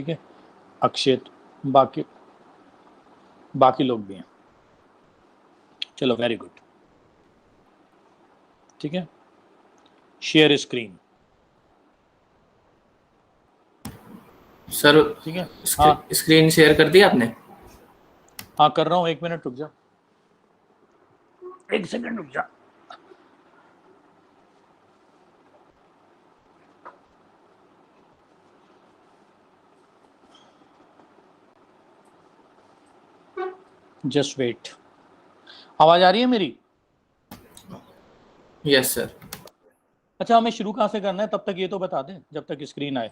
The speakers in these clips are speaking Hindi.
ठीक है, अक्षित, बाकी बाकी लोग भी हैं। चलो वेरी गुड। ठीक है, शेयर स्क्रीन। सर ठीक है, हाँ स्क्रीन शेयर कर दी आपने? हाँ कर रहा हूँ, 1 मिनट रुक जा, 1 सेकंड रुक जा। Just wait. आवाज आ रही है मेरी? Yes sir. अच्छा, हमें शुरू कहाँ से करना है, तब तक ये तो बता दें जब तक स्क्रीन आए।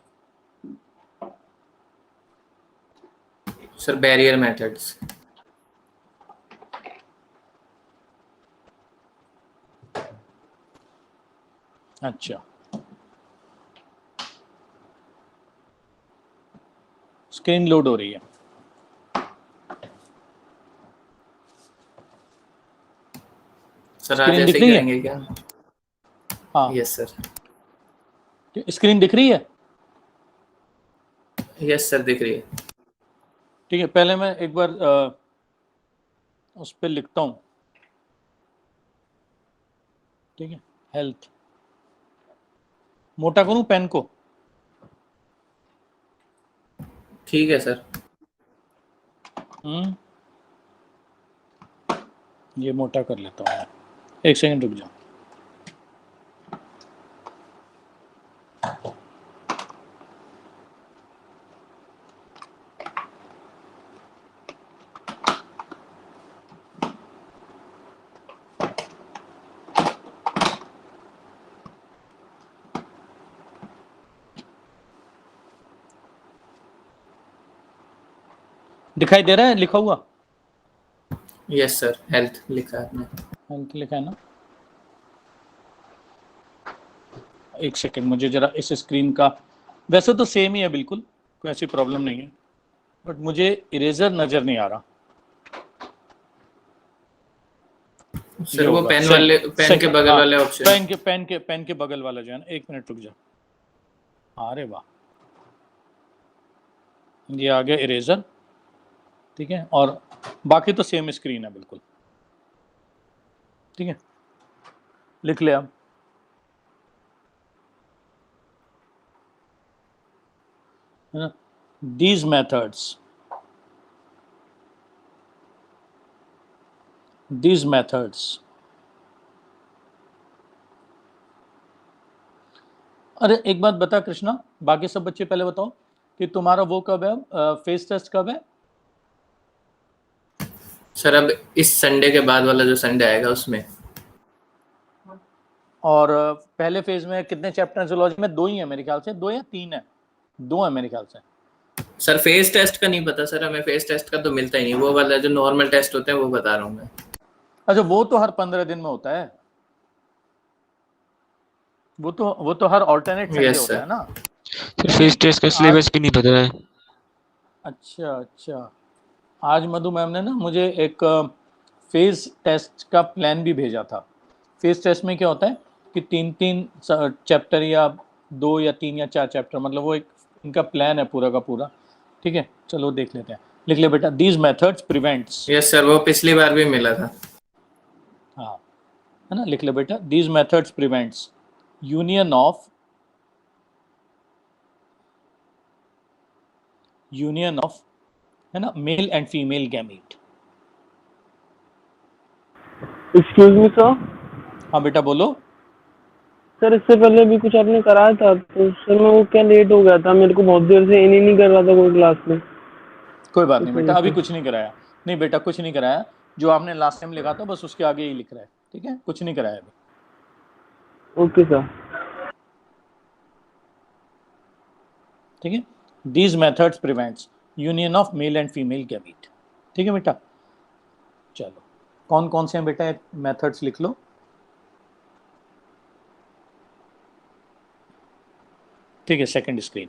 Sir barrier methods. अच्छा, स्क्रीन लोड हो रही है। सर आज स्क्रीन दिख ऐसे ही रही है? करेंगे क्या? हाँ, यस सर। स्क्रीन दिख रही है? यस सर दिख रही है। ठीक है, पहले मैं एक बार उस पर लिखता हूँ। ठीक है, हेल्थ, मोटा करूँ पेन को? ठीक है सर। ये मोटा कर लेता हूँ, 1 सेकंड रुक जाओ। दिखाई दे रहा है लिखा हुआ? यस सर, हेल्थ लिखा है आपने। हेल्थ लिखा है ना? 1 सेकंड, मुझे जरा इस स्क्रीन का, वैसे तो सेम ही है बिल्कुल, कोई ऐसी प्रॉब्लम नहीं है, बट मुझे इरेजर नजर नहीं आ रहा। ये सर वो होगा पेन सेम वाले, पेन के सेकंड, बगल हाँ वाले ऑप्शन। पेन के बगल वाला जो है ना, 1 मिनट रुक जा। अरे वाह, ये आ गया इरेजर। ठीक है, और बाकी तो सेम स्क्रीन है बिल्कुल। ठीक है, लिख ले अब। है ना, these methods। अरे एक बात बता कृष्णा, बाकी सब बच्चे पहले बताओ कि तुम्हारा वो कब है, फेस टेस्ट कब है? सर अब इस संडे के बाद वाला जो संडे आएगा उसमें। और पहले फेज में कितने चैप्टर हैं जूलॉजी में? 2 ही है मेरे ख्याल से, 2 या 3 है, 2 है मेरे ख्याल से। सर फेस टेस्ट का नहीं पता सर, हमें फेस टेस्ट का तो मिलता ही नहीं, वो वाला जो नॉर्मल टेस्ट होते हैं वो बता रहा हूँ मैं। अच्छा, वो तो हर 15 दिन में होता है, वो तो हर ऑल्टरनेट संडे यस होता सर। है ना। सर नहीं नहीं, फेस टेस्ट का आज, सिलेबस भी नहीं पता है। अच्छा अच्छा, आज मधु मैम ने ना मुझे एक फेज टेस्ट का प्लान भी भेजा था। फेज टेस्ट में क्या होता है कि 3-3 चैप्टर, या 2 या 3 या 4 चैप्टर, मतलब वो एक इनका प्लान है पूरा का पूरा। ठीक है, चलो देख लेते हैं। लिख ले बेटा, these methods prevents. Yes sir, वो पिछली बार भी मिला था। हाँ, है ना, लिख ले बेटा, these methods prevents union of, है ना, male and female gamete. Excuse me sir. हाँ बेटा बोलो। सर इससे पहले भी कुछ आपने कराया था तो सर मैं वो क्या लेट हो गया था, मेरे को बहुत देर से इन ही नहीं कर रहा था कोई क्लास में, कोई बात इस नहीं बेटा, वजह अभी से। कुछ नहीं कराया। नहीं बेटा, कुछ नहीं कराया, जो आपने लास्ट टाइम लिखा था बस उसके आगे ही लिख रहा है। ठीक है, कुछ नहीं कराया अभी। Okay sir. ठीक है, these methods prevents union of male and female gamete. ठीक है बेटा, चलो कौन कौन से हैं बेटा मेथड्स, लिख लो। ठीक है, सेकंड स्क्रीन।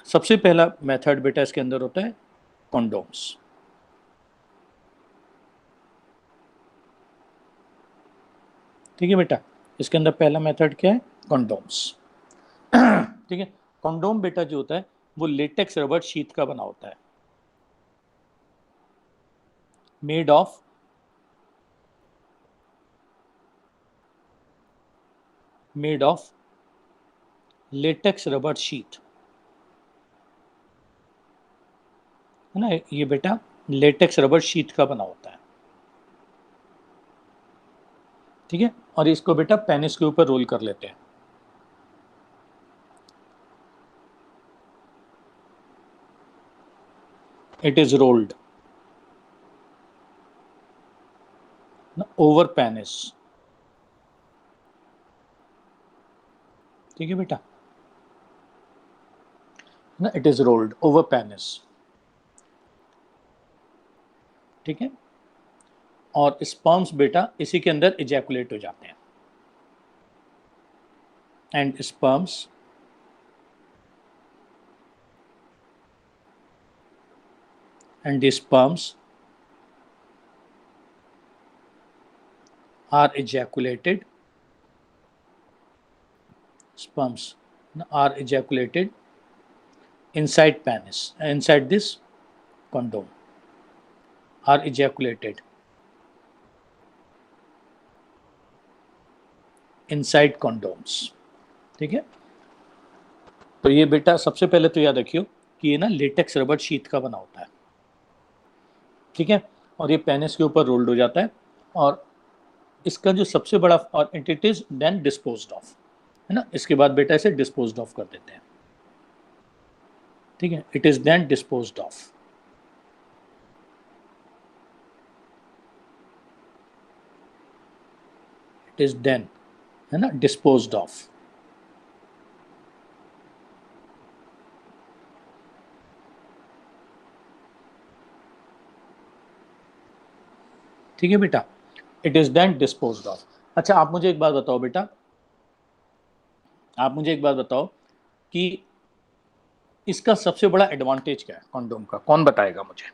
सबसे पहला मेथड बेटा इसके अंदर होता है कॉन्डोम्स। ठीक है बेटा, इसके अंदर पहला मेथड क्या है? कॉन्डोम्स। ठीक है, कॉन्डोम बेटा जो होता है वो लेटेक्स रबर शीट का बना होता है, made of latex rubber sheet, है ना। ये बेटा लेटेक्स रबर शीट का बना होता है, ठीक है। और इसको बेटा पेनिस के ऊपर रोल कर लेते हैं। It is rolled over penis, ठीक है बेटा, ना। It is rolled over penis, ठीक है। और स्पर्म्स बेटा इसी के अंदर इजैकुलेट हो जाते हैं, and sperms and the sperms are ejaculated inside penis, inside this condom, are ejaculated inside condoms, ठीक है। तो ये बेटा सबसे पहले तो याद रखियो कि ये ना लेटेक्स रबर शीट का बना होता है, ठीक है। और ये पेनिस के ऊपर रोल्ड हो जाता है, और इसका जो सबसे बड़ा, और it is then disposed of, है ना। इसके बाद बेटा इसे डिस्पोज्ड ऑफ कर देते हैं, ठीक है। It is then disposed of, it is then, है ना, डिस्पोज्ड ऑफ। ठीक है बेटा, it is then disposed of. अच्छा आप मुझे एक बात बताओ बेटा, आप मुझे एक बात बताओ कि इसका सबसे बड़ा एडवांटेज क्या है कॉन्डोम का, कौन बताएगा मुझे,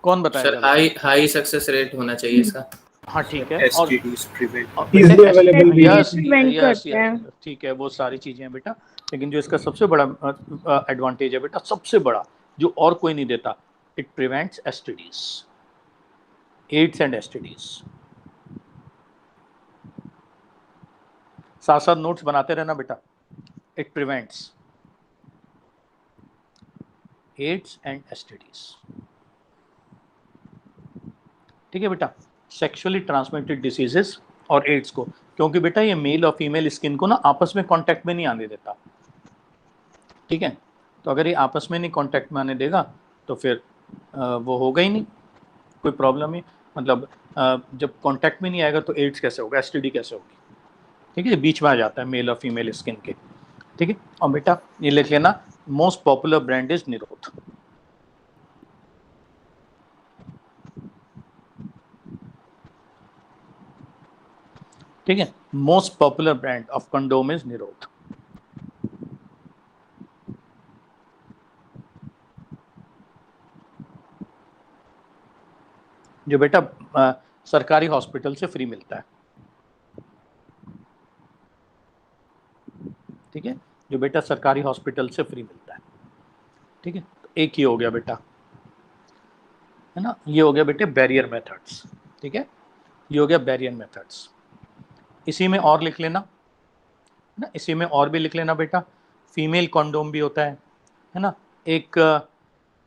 कौन सर बताएगा हाई बेटा। हाई सक्सेस रेट होना चाहिए इसका। हाँ ठीक है। और STDs prevent Easily available भी है। यस प्रिवेंट यस करते हैं। यस, ठीक है, वो सारी चीजें हैं बेटा। लेकिन जो इसका सबसे बड़ा एडवांटेज है बेटा, सबसे बड़ा, जो और कोई नहीं देता, it prevents STDs, AIDS and STDs. साथ साथ नोट्स बनाते रहना बेटा। It prevents AIDS and STDs, ठीक है बेटा, सेक्सुअली ट्रांसमिटेड डिसीजेस और एड्स को, क्योंकि बेटा ये मेल और फीमेल स्किन को ना आपस में कांटेक्ट में नहीं आने देता, ठीक है। तो अगर ये आपस में नहीं कांटेक्ट में आने देगा तो फिर वो होगा ही नहीं, कोई प्रॉब्लम ही, मतलब जब कांटेक्ट में नहीं आएगा तो एड्स कैसे होगा, एसटीडी कैसे होगी, ठीक है। बीच में आ जाता है मेल और फीमेल स्किन के, ठीक है। और बेटा ये लिख लेना, मोस्ट पॉपुलर ब्रांड इज निरोध, ठीक है। Most popular brand of condom is निरोध। जो बेटा सरकारी हॉस्पिटल से फ्री मिलता है, ठीक है, जो बेटा सरकारी हॉस्पिटल से फ्री मिलता है, ठीक है। तो एक ही हो गया बेटा, है ना, ये हो गया बेटे बैरियर मेथड्स, ठीक है, ये हो गया बैरियर मेथड्स। इसी में और लिख लेना, है ना, इसी में और भी लिख लेना बेटा, फीमेल कॉन्डोम भी होता है ना, एक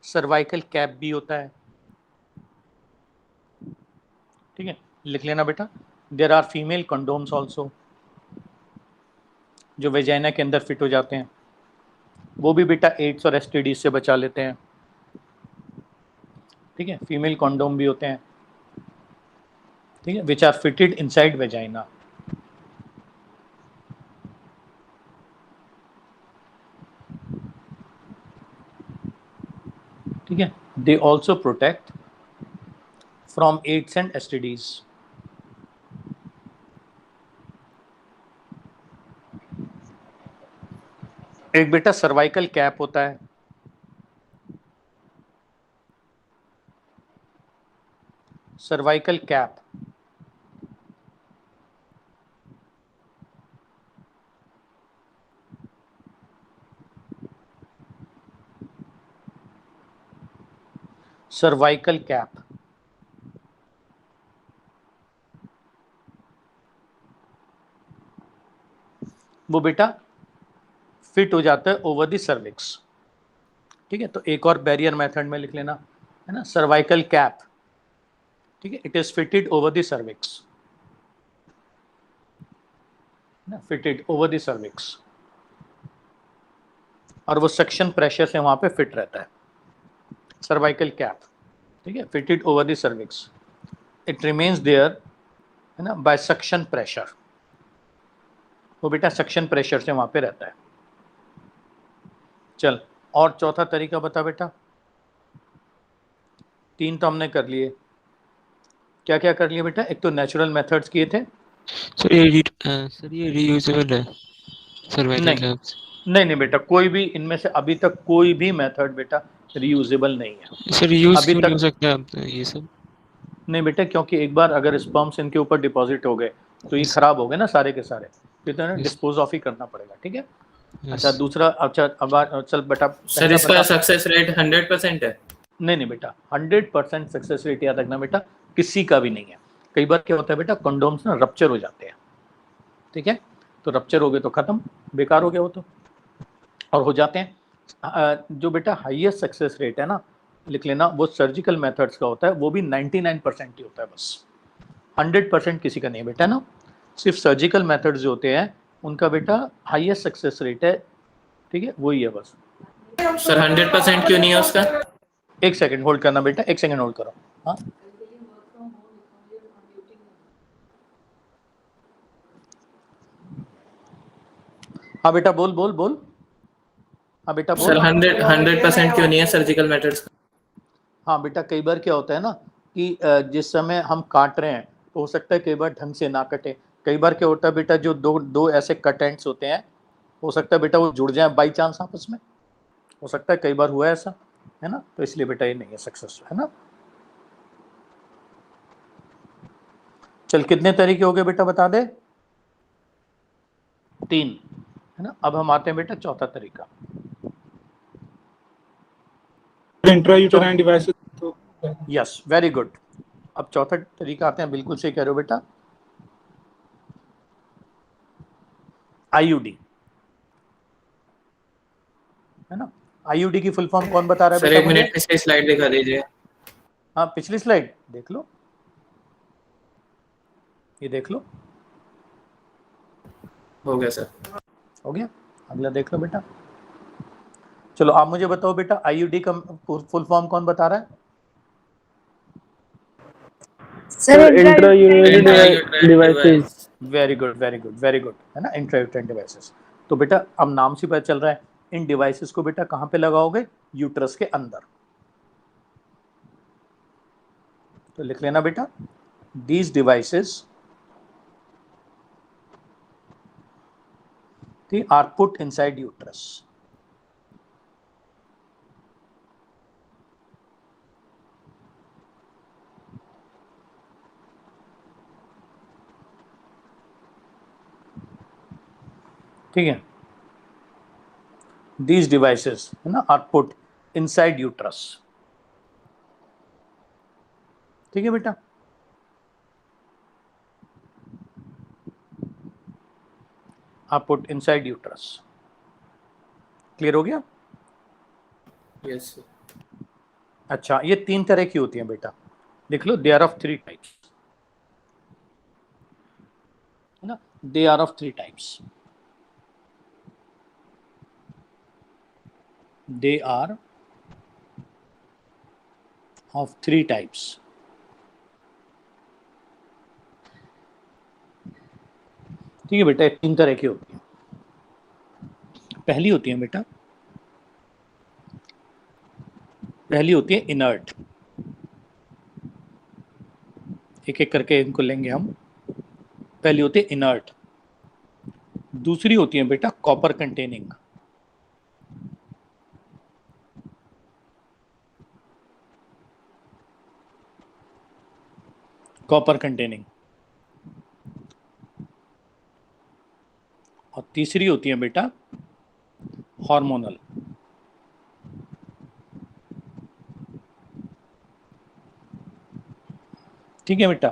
सर्वाइकल कैप भी होता है, ठीक है, लिख लेना बेटा। There are female condoms also, जो वेजाइना के अंदर फिट हो जाते हैं, वो भी बेटा एड्स और एसटीडी से बचा लेते हैं, ठीक है। फीमेल कंडोम भी होते हैं, ठीक है, which are fitted inside vagina, ठीक है। They also protect from AIDS and STDs. एक बेटा सर्वाइकल कैप होता है, सर्वाइकल कैप, सर्वाइकल कैप, वो बेटा फिट हो जाता है ओवर द सर्विक्स। ठीक है, तो एक और बैरियर मेथड में लिख लेना, है ना, सर्वाइकल कैप, ठीक है, it is fitted over the cervix, ना, फिटेड ओवर द सर्विक्स, और वो सक्शन प्रेशर से वहां पे फिट रहता है, सर्वाइकल कैप, ठीक है, fitted over the cervix, it remains there, है ना, बाय सक्शन प्रेशर, वो बेटा सक्शन प्रेशर से वहां पे रहता है। चल, और चौथा तरीका बता बेटा। 3 तो हमने कर लिए, क्या क्या कर लिए बेटा? एक तो नेचुरल मेथड्स किए थे। सर ये रीयूजेबल है सर्वाइकल नहीं कैप्स? नहीं नहीं बेटा, कोई भी इनमें से अभी तक कोई भी मेथड बेटा रीयूजेबल नहीं है सर यूज अभी क्यों नहीं हो तक। सकता अब ये सब? नहीं बेटा, क्योंकि एक बार अगर स्पर्म्स इनके ऊपर डिपॉजिट हो गए तो ये खराब हो गए ना सारे के सारे, फिर तो ना डिस्पोज ऑफ ही करना पड़ेगा। ठीक है, अच्छा दूसरा, अच्छा अब चल बेटा सर पहला इसका बता। सक्सेस रेट 100% है? नहीं नहीं बेटा, 100% सक्सेस रेट याद रखना बेटा, किसी का भी नहीं है। कई बार क्या होता है बेटा, कंडोम्स ना रप्चर हो जाते हैं, ठीक है, तो रप्चर हो गए तो खत्म, बेकार हो गया वो तो, और हो जाते हैं। जो बेटा हाईएस्ट सक्सेस रेट है ना, लिख लेना, वो सर्जिकल मेथड्स का होता है, वो भी 99% ही होता है बस, 100% किसी का नहीं बेटा ना, सिर्फ सर्जिकल मेथड्स जो होते हैं उनका बेटा हाईएस्ट सक्सेस रेट है, ठीक है, वही है बस। सर 100% क्यों नहीं है उसका? एक सेकंड होल्ड करना बेटा, एक सेकंड होल्ड करो। हाँ हाँ बेटा, बोल बोल बोल, हाँ बेटा बोल। सर 100% क्यों नहीं है सर्जिकल मेथड्स का? हाँ बेटा, कई बार क्या होता है ना कि जिस समय हम काट रहे हैं तो हो सकता है कई बार ढंग से ना कटे, कई बार क्या होता है बेटा, जो दो दो ऐसे कट एंड्स होते हैं, हो सकता है बेटा वो जुड़ जाए बाई चांस आपस में, हो सकता है, कई बार हुआ है ऐसा, है ना, तो इसलिए बेटा ये नहीं है सक्सेस, है ना। चल, कितने तरीके हो गए बेटा बता दे? 3, है ना। अब हम आते हैं बेटा चौथा तरीका, इंट्रायूटेराइन डिवाइसेस तो यस वेरी गुड। अब चौथा तरीका आते हैं, बिल्कुल सही कह रहे हो बेटा, आईयूडी, है ना। आईयूडी की फुल फॉर्म कौन बता रहा है सर बेटा एक मुझे? मिनट पिछली स्लाइड दिखा दीजिए। हाँ, पिछली स्लाइड देख लो, ये देख लो, हो गया सर। हो गया, अगला देख लो बेटा। चलो आप मुझे बताओ बेटा, आईयूडी का फुल फॉर्म कौन बता रहा है? Sir intra unit intrauterine devices. Device. Very good very good very good, है ना, इंट्रायूटेराइन डिवाइसेस। तो बेटा अब नाम से पता चल रहा है, इन डिवाइसेस को बेटा कहाँ पे लगाओगे? यूट्रस के अंदर। तो लिख लेना बेटा, these devices are put inside uterus. ठीक है, these devices, है ना, are put inside uterus। ठीक है बेटा, are put inside uterus। Clear हो गया? Yes sir. अच्छा, ये 3 तरह की होती हैं बेटा, लिख लो, दे आर ऑफ 3 टाइप्स, है ना, they are of 3 types, they are of 3 types. ठीक है बेटा, ये 3 तरह की होती हैं। पहली होती है बेटा, पहली होती है इनर्ट, एक एक करके इनको लेंगे हम। पहली होती है इनर्ट, दूसरी होती है बेटा कॉपर कंटेनिंग, कॉपर कंटेनिंग, और तीसरी होती है बेटा हार्मोनल। ठीक है बेटा।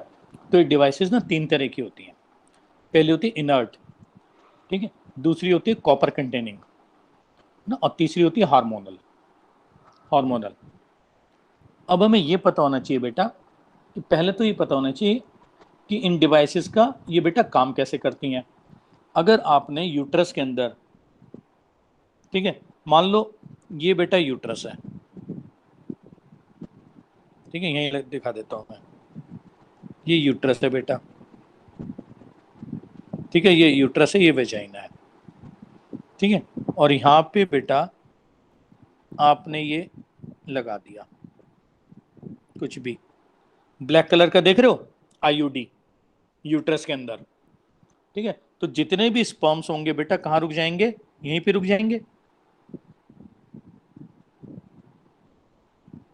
तो ये डिवाइसेस ना तीन तरह की होती हैं। पहली होती है इनर्ट, ठीक है, दूसरी होती है कॉपर कंटेनिंग ना, और तीसरी होती है हार्मोनल। हार्मोनल। अब हमें ये पता होना चाहिए बेटा कि पहले तो ये पता होना चाहिए कि इन डिवाइसेस का ये बेटा काम कैसे करती हैं। अगर आपने यूट्रस के अंदर, ठीक है, मान लो ये बेटा यूट्रस है, ठीक है, यहीं दिखा देता हूं मैं, ये यूट्रस है बेटा, ठीक है, ये यूट्रस है, ये वेजाइना है, ठीक है, और यहाँ पे बेटा आपने ये लगा दिया कुछ भी ब्लैक कलर का, देख रहे हो, आईयूडी यूट्रस के अंदर, ठीक है। तो जितने भी स्पर्म्स होंगे बेटा कहाँ रुक जाएंगे, यहीं पे रुक जाएंगे।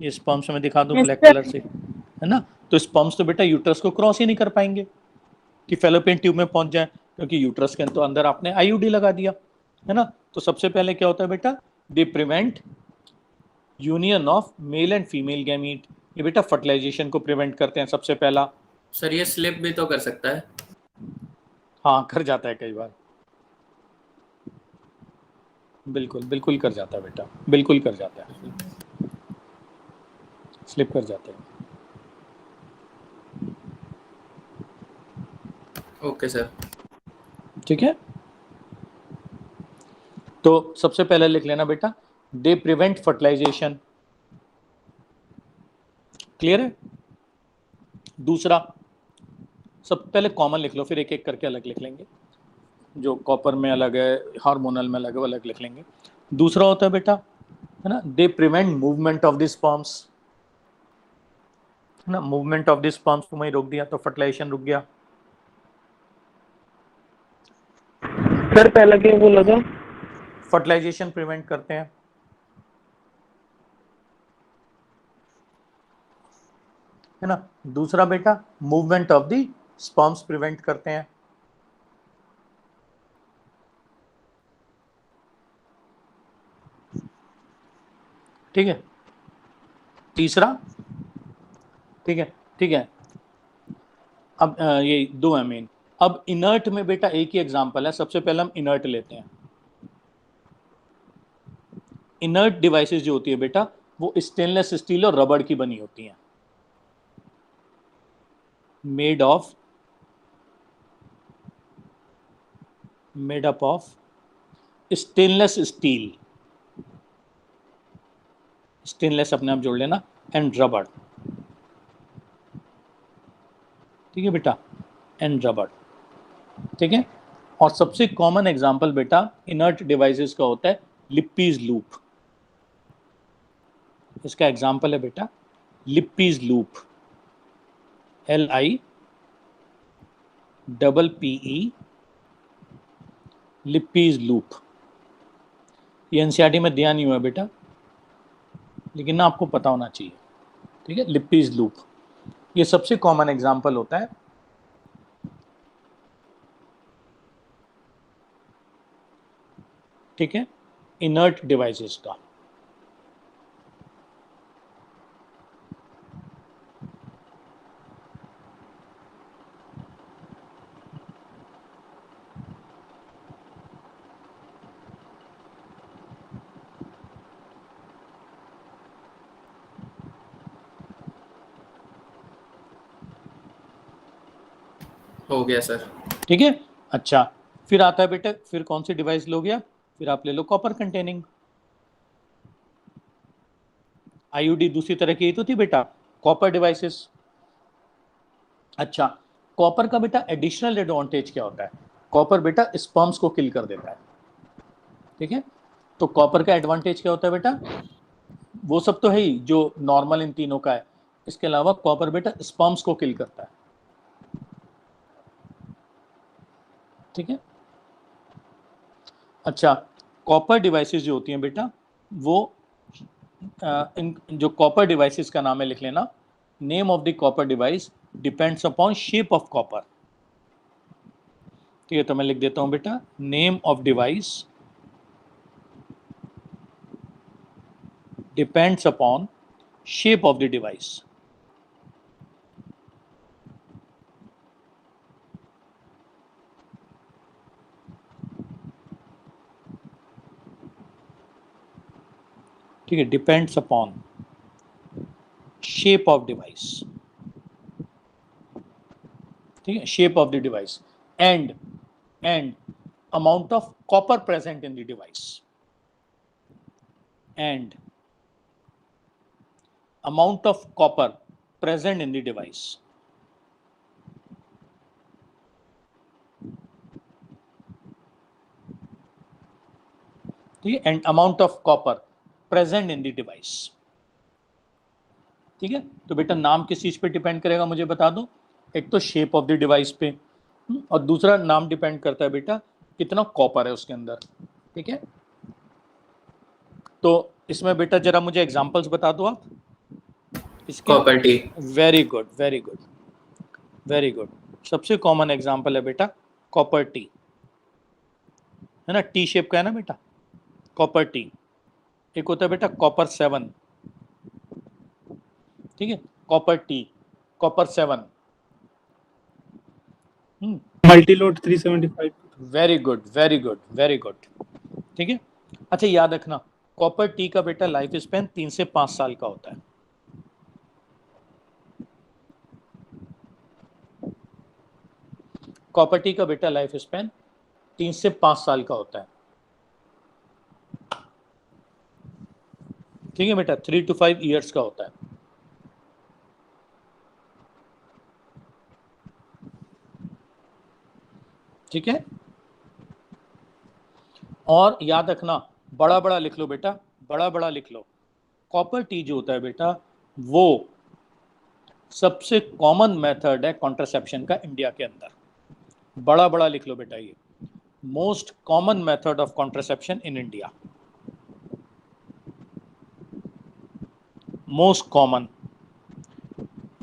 ये स्पर्म्स मैं दिखा दूं ब्लैक कलर से, है ना। तो स्पर्म्स तो बेटा यूट्रस को क्रॉस ही नहीं कर पाएंगे कि फेलोपियन ट्यूब में पहुंच जाए, क्योंकि यूट्रस के तो अंदर आपने आईयूडी लगा दिया, है ना। तो सबसे पहले क्या होता है बेटा, they prevent union of male and female gamete. ये बेटा फर्टिलाइजेशन को प्रिवेंट करते हैं सबसे पहला। सर ये स्लिप भी तो कर सकता है। हाँ कर जाता है कई बार, बिल्कुल बिल्कुल कर जाता है बेटा, बिल्कुल कर जाता है, स्लिप कर जाता है। Okay sir. ठीक है, तो सबसे पहले लिख लेना बेटा, दे प्रिवेंट फर्टिलाइजेशन। क्लियर है। दूसरा, सब पहले कॉमन लिख लो, फिर एक एक करके अलग लिख लेंगे, जो कॉपर में अलग है, हार्मोनल में अलग है, वो अलग लिख लेंगे। दूसरा होता है बेटा, है ना, they prevent movement of the sperms, है ना, मूवमेंट ऑफ द स्पर्म्स को वहीं रोक दिया तो फर्टिलाइजेशन रुक गया। सर पहला क्या बोला था? फर्टिलाइजेशन प्रिवेंट करते हैं, है ना। दूसरा बेटा, movement of the sperms prevent करते हैं। ठीक है। तीसरा, ठीक है, ठीक है। अब ये दो है मेन। अब इनर्ट में बेटा एक ही एग्जांपल है, सबसे पहले हम इनर्ट लेते हैं। इनर्ट डिवाइसेस जो होती है बेटा, वो स्टेनलेस स्टील और रबड़ की बनी होती हैं, made up of stainless steel, stainless अपने आप जोड़ लेना, एंड रबड़, ठीक है बेटा, एंड रबड़, ठीक है। और सबसे कॉमन एग्जांपल बेटा इनर्ट डिवाइसेस का होता है लिप्पीज लूप। इसका एग्जांपल है बेटा लिप्पीज लूप, LIPPE, लिप्पीज लूप। ये एनसीईआरटी में दिया नहीं हुआ है बेटा, लेकिन ना आपको पता होना चाहिए, ठीक है। लिप्पीज लूप ये सबसे कॉमन एग्जांपल होता है, ठीक है, इनर्ट डिवाइसेस का। हो गया सर। ठीक है। अच्छा, फिर आता है बेटा, फिर कौन सी डिवाइस लोगे आप, फिर आप ले लो कॉपर कंटेनिंग आईयूडी। दूसरी तरह की तो थी बेटा कॉपर डिवाइसेस। अच्छा, कॉपर का बेटा एडिशनल एडवांटेज क्या होता है, कॉपर बेटा स्पर्म्स को किल कर देता है, ठीक है। तो कॉपर का एडवांटेज क्या होता है बेटा, वो सब तो है ही जो नॉर्मल इन तीनों का है, इसके अलावा कॉपर बेटा स्पर्म्स को किल करता है, ठीक है। अच्छा, कॉपर डिवाइसेस जो होती हैं बेटा, वो इन जो कॉपर डिवाइसेस का नाम है लिख लेना, name of the copper device depends upon shape of copper, ठीक है। तो मैं लिख देता हूं बेटा, name of device depends upon shape of the device, ठीक है, depends upon shape of device, ठीक है, shape of the device and amount of copper present in the device and amount of copper present in the device. ठीक है, and amount of copper present in the device. ठीक है, तो बेटा नाम किस चीज पे डिपेंड करेगा मुझे बता दो। एक तो शेप ऑफ द डिवाइस पे, और दूसरा नाम डिपेंड करता है बेटा कितना कॉपर है उसके अंदर। ठीक है, तो इसमें बेटा जरा मुझे एग्जांपल्स बता दो आप इसके। Copper T. Very good, very good, very good. सबसे कॉमन एग्जांपल है बेटा कॉपर टी, है ना, टी शेप का है ना बेटा, कॉपर टी। एक होता है बेटा कॉपर 7, ठीक है, copper T, copper 7। Multiload 375। Very good, very good, very good. ठीक है, अच्छा याद रखना कॉपर टी का बेटा लाइफ स्पैन 3 से 5 साल का होता है। कॉपर टी का बेटा लाइफ स्पैन 3 से 5 साल का होता है। ठीक है बेटा, 3 to 5 ईयर्स का होता है। ठीक है, और याद रखना बड़ा बड़ा लिख लो बेटा, बड़ा बड़ा लिख लो। कॉपर टी जो होता है बेटा वो सबसे कॉमन मेथड है कॉन्ट्रासेप्शन का इंडिया के अंदर। बड़ा बड़ा लिख लो बेटा, ये most common method of contraception in India, most common,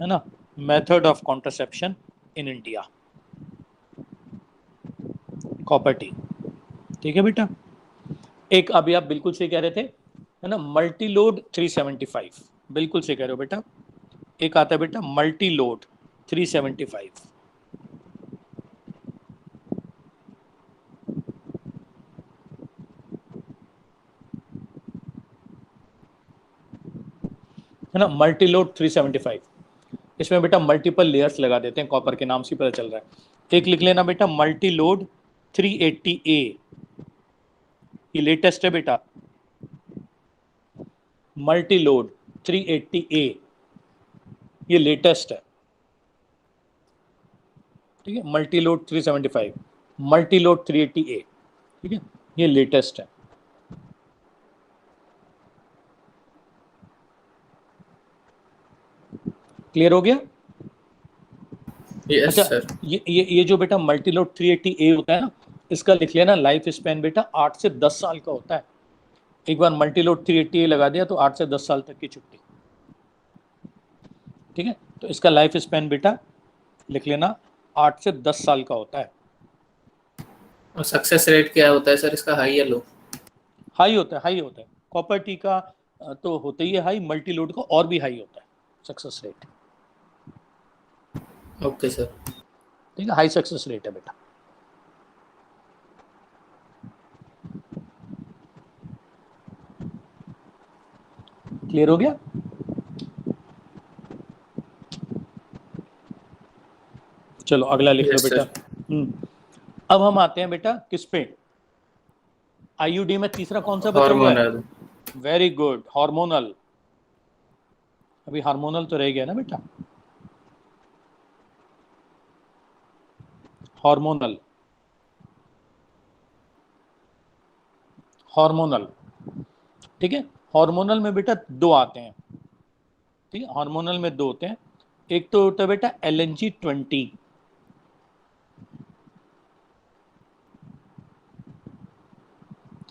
है ना, method of contraception in India, copper T. ठीक है बेटा, एक अभी आप बिल्कुल सही कह रहे थे, है ना, मल्टी लोड 375, बिल्कुल सही कह रहे हो बेटा। एक आता है बेटा मल्टी लोड 375, है ना, मल्टी लोड 375। इसमें बेटा मल्टीपल लेयर्स लगा देते हैं, कॉपर के नाम से पता चल रहा है। एक लिख लेना बेटा मल्टी लोड 380A, ये लेटेस्ट है बेटा, मल्टी लोड 380A ये लेटेस्ट है। ठीक है, multi load 375, multi load 380A, ठीक है, ये लेटेस्ट है। क्लियर हो गया? यस अच्छा, सर। ये जो बेटा मल्टी लोड 380A होता है ना, इसका लिख लेना लाइफ स्पैन बेटा 8 से 10 साल का होता है। एक बार मल्टी लोड 380A लगा दिया तो 8 से 10 साल तक की छुट्टी। ठीक है, तो इसका लाइफ स्पैन बेटा लिख लेना 8 से 10 साल का होता है। और सक्सेस रेट क्या होता है सर इसका, हाई या लो? हाई होता है, हाई होता है। कॉपर टी का तो होता ही है हाई, मल्टी लोड का और भी हाई होता है सक्सेस रेट। Okay sir. ठीक है, हाई सक्सेस रेट है बेटा। क्लियर हो गया? चलो अगला लिख लो Yes, बेटा। sir. अब हम आते हैं बेटा किस पे, आईयूडी में तीसरा कौन सा बचा हुआ है? हार्मोनल। Very good, hormonal. अभी हार्मोनल तो रह गया ना बेटा, हार्मोनल, हार्मोनल। ठीक है, हार्मोनल में बेटा दो आते हैं। ठीक है, हार्मोनल में दो होते हैं। एक तो होता है बेटा LNG-20,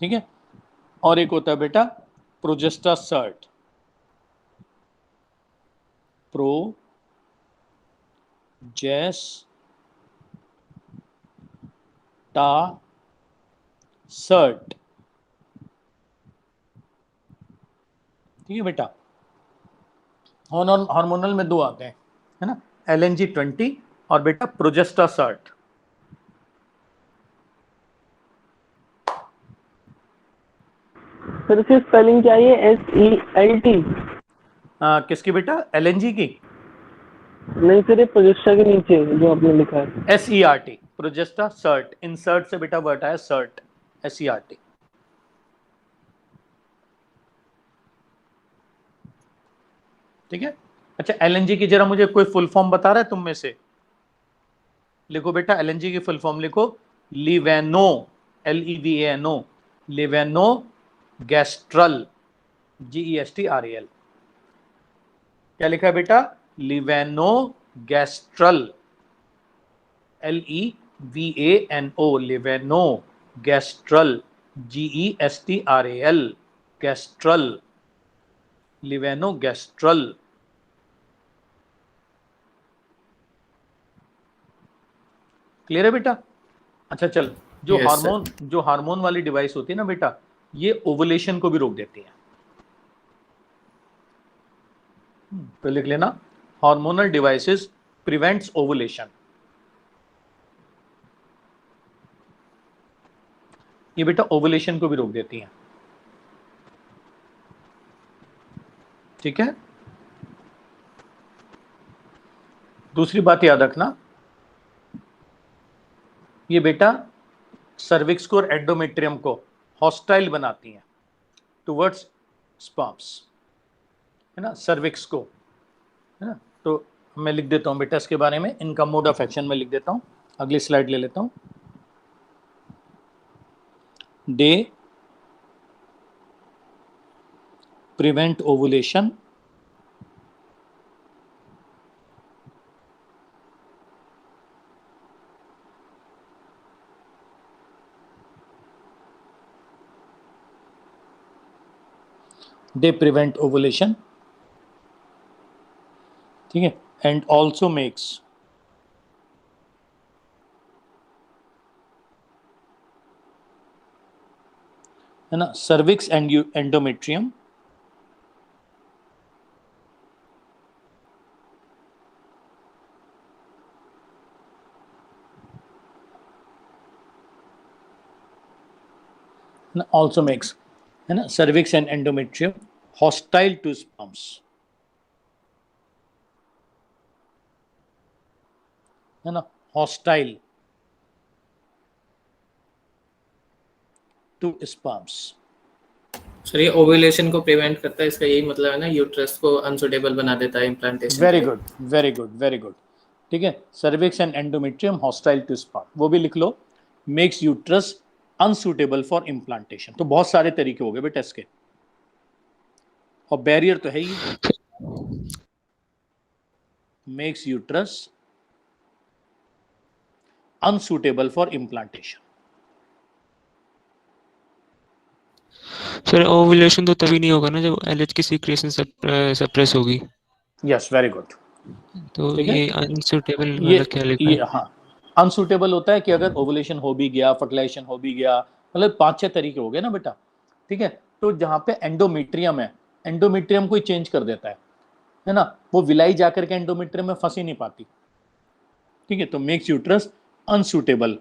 ठीक है, और एक होता है बेटा प्रोजेस्टासर्ट, प्रोजेस्टासर्ट। ठीक है बेटा, हार्मोनल में दो आते हैं, है ना, LNG-20 और बेटा प्रोजेस्टासर्ट। सर इसकी स्पेलिंग क्या है? SELT? किसकी बेटा? LNG की? नहीं सर, ये प्रोजेक्टा के नीचे जो आपने लिखा है। SERT, प्रोजेस्टा सर्ट, इंसर्ट से बेटा वर्ड आया सर्ट, SERT। ठीक है। अच्छा, LNG की जरा मुझे कोई फुल फॉर्म बता रहा है तुम में से? लिखो बेटा, LNG की फुल फॉर्म लिखो। लिवेनो, LEVANO, लिवेनो गैस्ट्रल, GESTRAL। क्या लिखा है बेटा? लिवेनो gastral, LEVANO, लिवेनो gastral, GESTRAL, gastral, लिवेनो gastral. Clear है बेटा? अच्छा चल, जो Yes, हार्मोन वाली डिवाइस होती है ना बेटा, ये ओवुलेशन को भी रोक देती है। तो लिख लेना, हार्मोनल डिवाइसेस प्रिवेंट्स ओवुलेशन। ये बेटा ओवुलेशन को भी रोक देती हैं। ठीक है। दूसरी बात याद रखना, ये बेटा सर्विक्स को और एंडोमेट्रियम को हॉस्टाइल बनाती हैं टुवर्ड्स स्पर्म्स, है ना, सर्विक्स को, है ना। तो मैं लिख देता हूँ बेटा इसके बारे में, इनका मोड ऑफ एक्शन में लिख देता हूँ। अगली स्लाइड ले लेता हूँ। दे प्रिवेंट ओवुलेशन ठीक है, एंड ऑल्सो मेक्स है ना cervix and endometrium also makes, है ना, cervix and endometrium hostile to sperms, है ना, hostile to sperms। सर ये ओव्यूलेशन को प्रिवेंट करता है, इसका यही मतलब है ना, यूट्रस को अनसुटेबल बना देता है implantation. Very good, very good, very good. ठीक है, cervix and endometrium hostile to sperm, वो भी लिख लो। makes uterus unsuitable for implantation. तो बहुत सारे तरीके हो गए बेटा इसके, और बैरियर तो है ही, makes uterus unsuitable for implantation. Sir ovulation तो तभी नहीं होगा ना जब LH की सीक्रेशन सप्रेस होगी। Yes, very good. तो ठीक है? ये अनसूटेबल ये वाला क्या लिखा है? हाँ, अनसूटेबल होता है कि अगर ओवुलेशन हो भी गया, फर्टिलाइजेशन हो भी गया, मतलब 5-6 तरीके हो गए ना बेटा। ठीक है, तो जहाँ पे एंडोमेट्रियम है, एंडोमेट्रियम को ही चेंज कर देता है ना, वो विलाई जाकर के एंडोमेट्रियम में फंस ही नहीं पाती। ठीक है, तो makes uterus unsuitable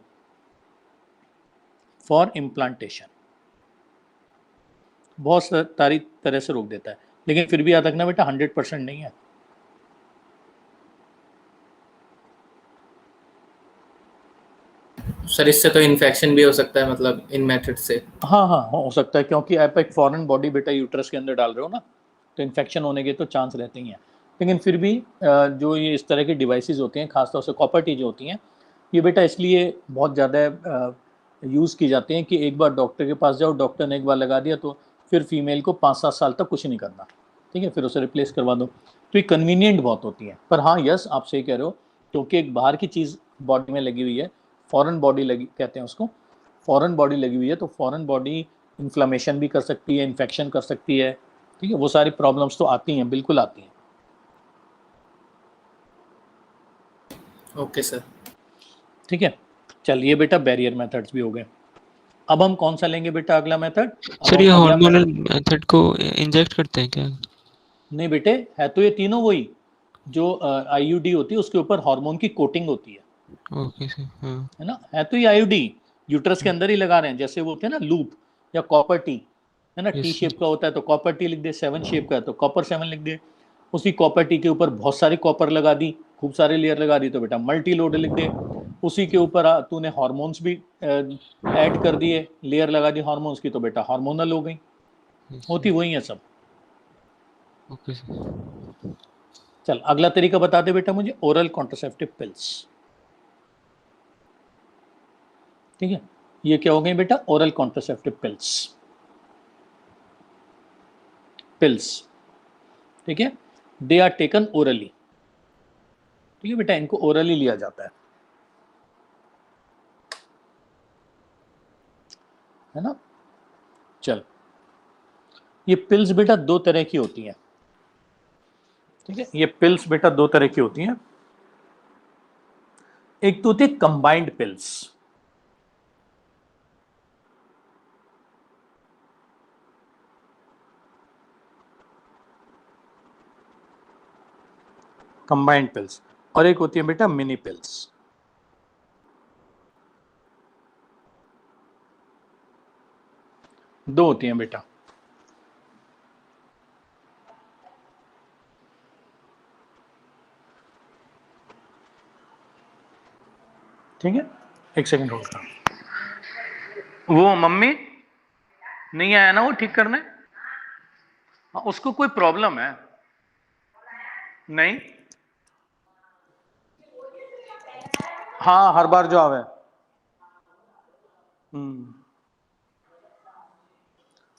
for implantation, बहुत सारी तरह से रोक देता है, लेकिन फिर भी याद रखना बेटा 100% नहीं है। सर इससे तो इन्फेक्शन भी हो सकता है, मतलब इन मेथड से। हाँ हाँ हो सकता है, क्योंकि आप एक फॉरेन बॉडी बेटा यूट्रस के अंदर डाल रहे हो ना, तो इन्फेक्शन होने के तो चांस रहते ही हैं। लेकिन फिर भी जो ये इस तरह के डिवाइसेस होते हैं, खासतौर से कॉपर टी जो होती हैं, ये बेटा इसलिए बहुत ज़्यादा यूज़ की जाती हैं कि एक बार डॉक्टर के पास जाओ, डॉक्टर ने एक बार लगा दिया तो फिर फीमेल को 5-7 साल तक कुछ नहीं करना। ठीक है, फिर उसे रिप्लेस करवा दो। तो ये कन्वीनियंट बहुत होती हैं। पर हाँ यस, आप सही कह रहे हो, क्योंकि एक बाहर की चीज़ बॉडी में लगी हुई है, फॉरेन बॉडी लगी कहते हैं उसको, फॉरेन बॉडी लगी हुई है, तो फॉरेन बॉडी इन्फ्लेमेशन भी कर सकती है, इन्फेक्शन कर सकती है। ठीक है, वो सारी प्रॉब्लम्स तो आती हैं, बिल्कुल आती हैं। Okay sir. ठीक है, चलिए बेटा बैरियर मेथड्स भी हो गए। अब हम कौन सा लेंगे बेटा अगला मेथड? सर ये हार्मोनल मेथड को इंजेक्ट करते हैं क्या? नहीं बेटे, है तो ये तीनों वही, जो IUD होती है उसके ऊपर हार्मोन की कोटिंग होती है। ओके सर, हाँ। है ना, है तो ये IUD यूट्रस के अंदर ही लगा रहे हैं, जैसे वो होते हैं ना लूप या कॉपर टी, है ना, Yes, टी sir. शेप का होता है तो कॉपर टी लिख दे, 7 शेप का है तो कॉपर 7 लिख दे। उसी कॉपर टी के ऊपर बहुत सारी कॉपर लगा दी, खूब सारे लेयर लगा दी तो बेटा मल्टी लोड लिख दे। उसी के ऊपर तूने हार्मोन्स भी ऐड कर दिए, लेयर लगा दी हार्मोन्स की तो बेटा हार्मोनल हो गई। Yes, होती sir. वही है सब। Okay, sir. चल अगला तरीका बता दे बेटा मुझे, ओरल कॉन्ट्रासेप्टिव पिल्स। ठीक है, ये क्या हो गई बेटा, ओरल कॉन्ट्रासेप्टिव पिल्स। पिल्स, ठीक है, दे आर टेकन ओरली। ठीक है बेटा, इनको ओरली लिया जाता है ना। चल, ये पिल्स बेटा दो तरह की होती हैं। ठीक है, ये पिल्स बेटा दो तरह की होती हैं। एक तो होती है कंबाइंड पिल्स। कंबाइंड पिल्स, और एक होती है बेटा मिनी पिल्स। दो होती हैं बेटा। ठीक है, एक सेकंड होल्ड कर। वो मम्मी नहीं आया ना वो ठीक करने, हाँ, उसको कोई प्रॉब्लम है नहीं। हाँ हर बार जो आवे।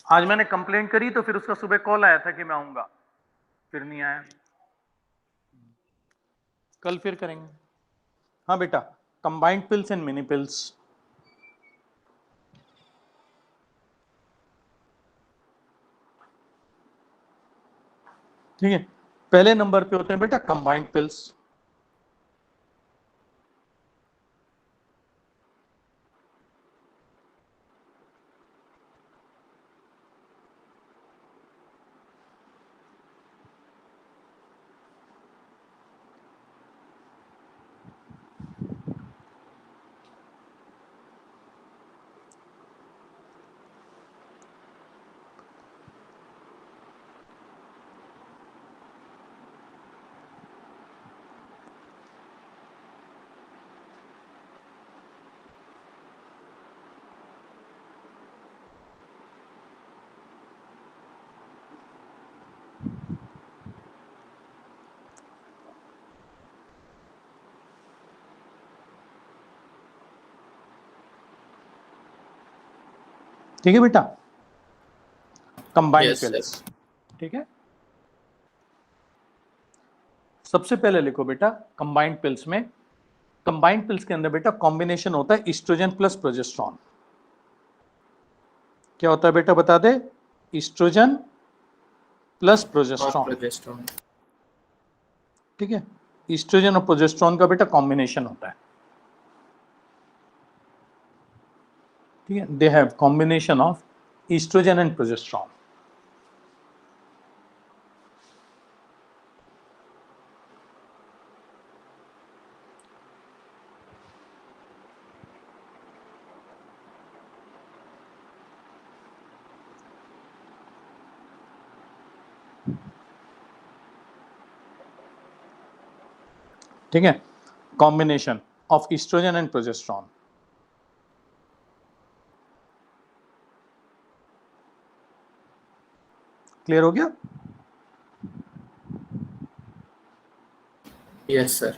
आज मैंने कंप्लेंट करी तो फिर उसका सुबह कॉल आया था कि मैं आऊंगा, फिर नहीं आया। कल फिर करेंगे। हाँ बेटा, combined pills and mini pills. ठीक है, पहले नंबर पे होते हैं बेटा कंबाइंड पिल्स। ठीक है बेटा, कंबाइंड Yes, sir. पिल्स। ठीक है, सबसे पहले लिखो बेटा कंबाइंड पिल्स में, कंबाइंड पिल्स के अंदर बेटा कॉम्बिनेशन होता है ईस्ट्रोजन प्लस प्रोजेस्टेरॉन। क्या होता है बेटा बता दे, ईस्ट्रोजन प्लस और प्रोजेस्टेरॉन। प्रोजेस्टेरॉन। ठीक है, ईस्ट्रोजन और प्रोजेस्टेरॉन का बेटा कॉम्बिनेशन होता है। ठीक है, they have combination of estrogen and progesterone. ठीक है, combination of estrogen and progesterone. Clear हो गया। Yes, sir.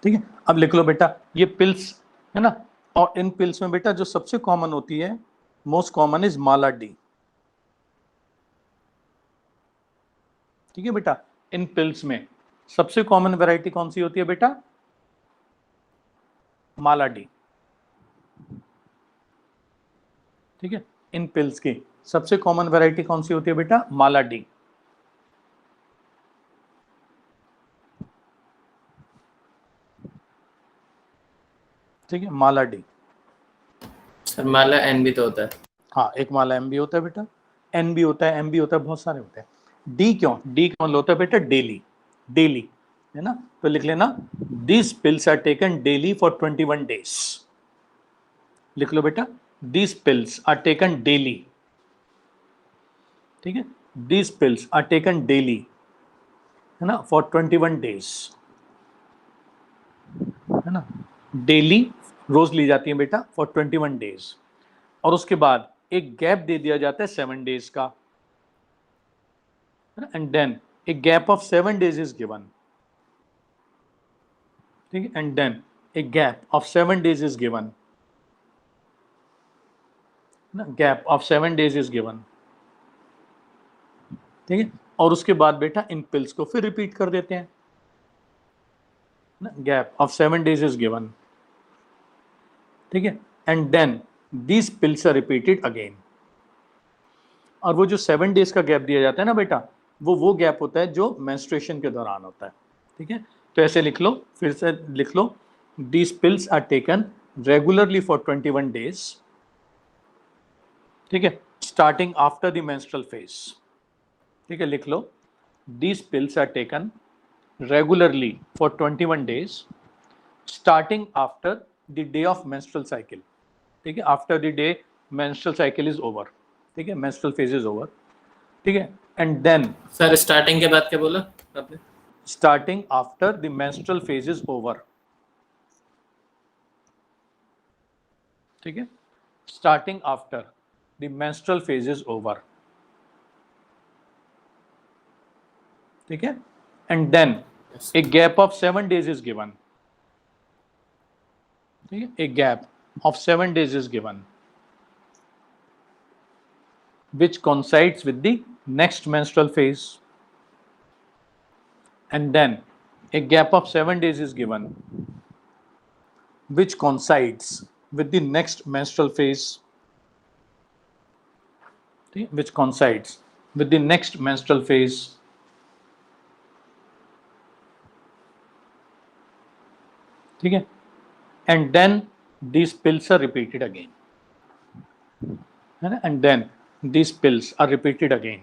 ठीक है, अब लिख लो बेटा ये पिल्स है ना, और इन पिल्स में बेटा जो सबसे कॉमन होती है, most common is Mala D. ठीक है बेटा, इन पिल्स में सबसे कॉमन वैरायटी कौन सी होती है बेटा, माला डी। ठीक है, इन पिल्स की सबसे कॉमन वैरायटी कौन सी होती है बेटा, माला डी। ठीक है, माला डी। सर माला एन भी तो होता है। हाँ, एक माला एम भी होता है बेटा, एन भी होता है, एम भी होता है, बहुत सारे होते हैं। डी क्यों होता है बेटा, डेली। डेली है ना, तो लिख लेना these pills are taken daily for 21 days. लिख लो बेटा, these pills are taken daily, ठीक है, these pills are taken daily, है ना, फॉर 21 डेज, है ना, डेली रोज ली जाती है बेटा फॉर 21 डेज, और उसके बाद एक गैप दे दिया जाता है 7 डेज का, है ना, and then a gap of 7 days is given, ठीक है, and then a gap of 7 days is given, ना, gap of 7 days is given, ठीक है, और उसके बाद बेटा इन पिल्स को फिर रिपीट कर देते हैं, ना, gap of 7 days is given, ठीक है, and then these pills are repeated again. और वो जो 7 डेज का गैप दिया जाता है ना बेटा, वो गैप होता है जो मेंस्ट्रुएशन के दौरान होता है, ठीक है, तो ऐसे लिख लो, फिर से लिख लो, these pills are taken regularly for 21 days, ठीक है, starting after the menstrual phase, ठीक है, लिख लो these pills are taken regularly for 21 days starting after the day of menstrual cycle, ठीक है, after the day menstrual cycle is over, ठीक है, मेंस्ट्रुअल फेज इज ओवर, ठीक है, एंड देन सर स्टार्टिंग के बाद क्या बोला आपने? Starting after the menstrual phase is over, ठीक है, starting after the menstrual phase is over, ठीक है, and then a gap of 7 days is given, ठीक है, a gap of 7 days is given which coincides with the next menstrual phase, and then a gap of 7 days is given which coincides with the next menstrual phase, which coincides with the next menstrual phase, ठीक है, and then these pills are repeated again, है ना, and then these pills are repeated again,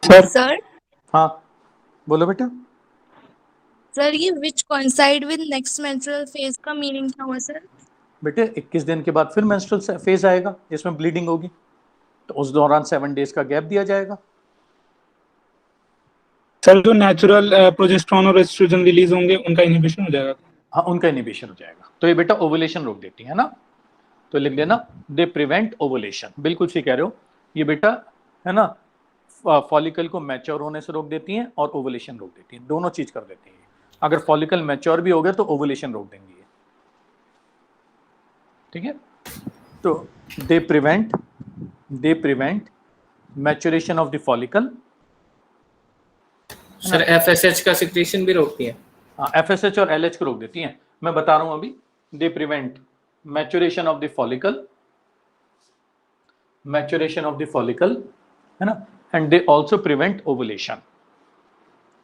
sir हाँ बोलो बेटा। सर ये which coincide with next menstrual phase का मीनिंग क्या हुआ सर? बेटे 21 दिन के बाद फिर मेंस्ट्रुअल फेज आएगा जिसमें ब्लीडिंग होगी, तो उस दौरान 7 डेज का गैप दिया जाएगा। सर जो नेचुरल प्रोजेस्टेरोन और एस्ट्रोजन रिलीज होंगे उनका इनहिबिशन हो जाएगा। हाँ उनका इनहिबिशन हो जाएगा, तो ये बेटा ओवुलेशन रोक देती है ना, तो लिख देना दे प्रिवेंट ओवुलेशन, बिल्कुल सही कह रहे हो, ये बेटा है ना फॉलिकल को मैच्योर होने से रोक देती हैं और ओवुलेशन रोक देती हैं, दोनों चीज कर देती हैं। अगर फॉलिकल मैच्योर भी हो गया तो ओवुलेशन रोक देंगी, ठीक है, तो they prevent maturation of the follicle. Sir FSH का सिक्रीशन भी रोकती है? हाँ एफएसएच और एलएच को रोक देती हैं, मैं बता रहा हूं अभी। They prevent maturation of the follicle, है ना, and they also prevent ovulation.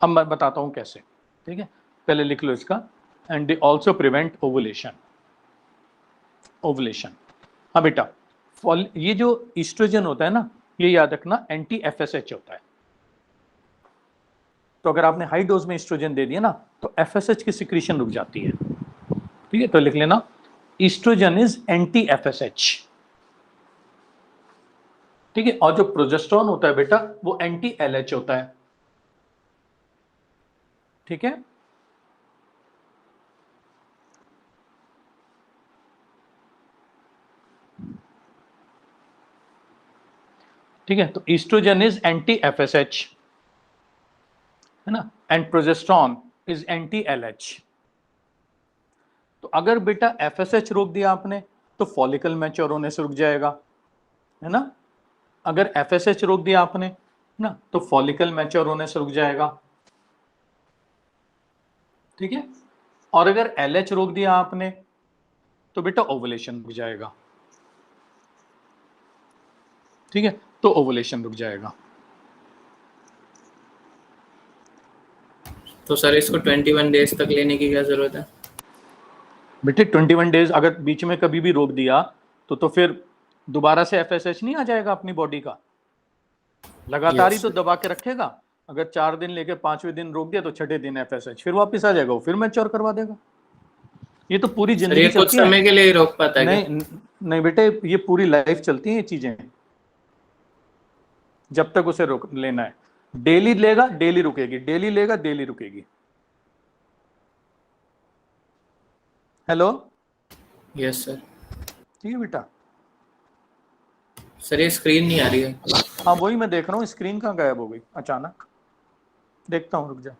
अब मैं बताता हूं कैसे, ठीक है, पहले लिख लो इसका, and they also prevent ovulation. हाँ बेटा, ये जो ईस्ट्रोजन होता है ना, ये याद रखना एंटी एफएसएच होता है, तो अगर आपने हाई डोज में ईस्ट्रोजन दे दिया ना तो एफएसएच की सिक्रीशन रुक जाती है, ठीक है, तो लिख लेना ईस्ट्रोजन इज एंटी एफएसएच, ठीक है, और जो प्रोजेस्टेरोन होता है बेटा वो एंटी एलएच होता है, ठीक है, ठीक है, तो ईस्ट्रोजन इज एंटी एफएसएच, है ना, and progesterone is anti LH. तो अगर बेटा एफएसएच रोक दिया आपने तो फॉलिकल मैच्योर होने से रुक जाएगा, है ना, अगर एफएसएच रोक दिया आपने ना तो फॉलिकल मैच्योर होने से रुक जाएगा, ठीक है, और अगर एलएच रोक दिया आपने तो बेटा ओवुलेशन रुक जाएगा, ठीक है, तो ओवुलेशन रुक जाएगा। तो सर इसको 21 डेज तक लेने की क्या जरूरत है? बेटे 21 डेज अगर बीच में कभी भी रोक दिया तो फिर दोबारा से एफएसएच नहीं आ जाएगा अपनी बॉडी का, लगातार ही Yes, तो sir. दबा के रखेगा। अगर 4 दिन लेके 5वें दिन रोक दिया तो छठे दिन एफएसएच, फिर वापस आ जाएगा, वो फिर मैच्योर करवा देगा। ये तो पूरी सर ये जिंदगी कुछ चलती है। समय के लिए ही रोक पाता है क्या? नहीं बेटे, ये पूरी लाइफ चलती है ये चीजें, जब तक उसे रोक लेना है। डेली लेगा डेली रुकेगी, डेली लेगा डेली रुकेगी। Hello, yes sir. ठीक है बेटा। सर ये स्क्रीन नहीं आ रही है। हाँ वही मैं देख रहा हूँ, स्क्रीन कहाँ गायब हो गई अचानक, देखता हूँ, रुक जा।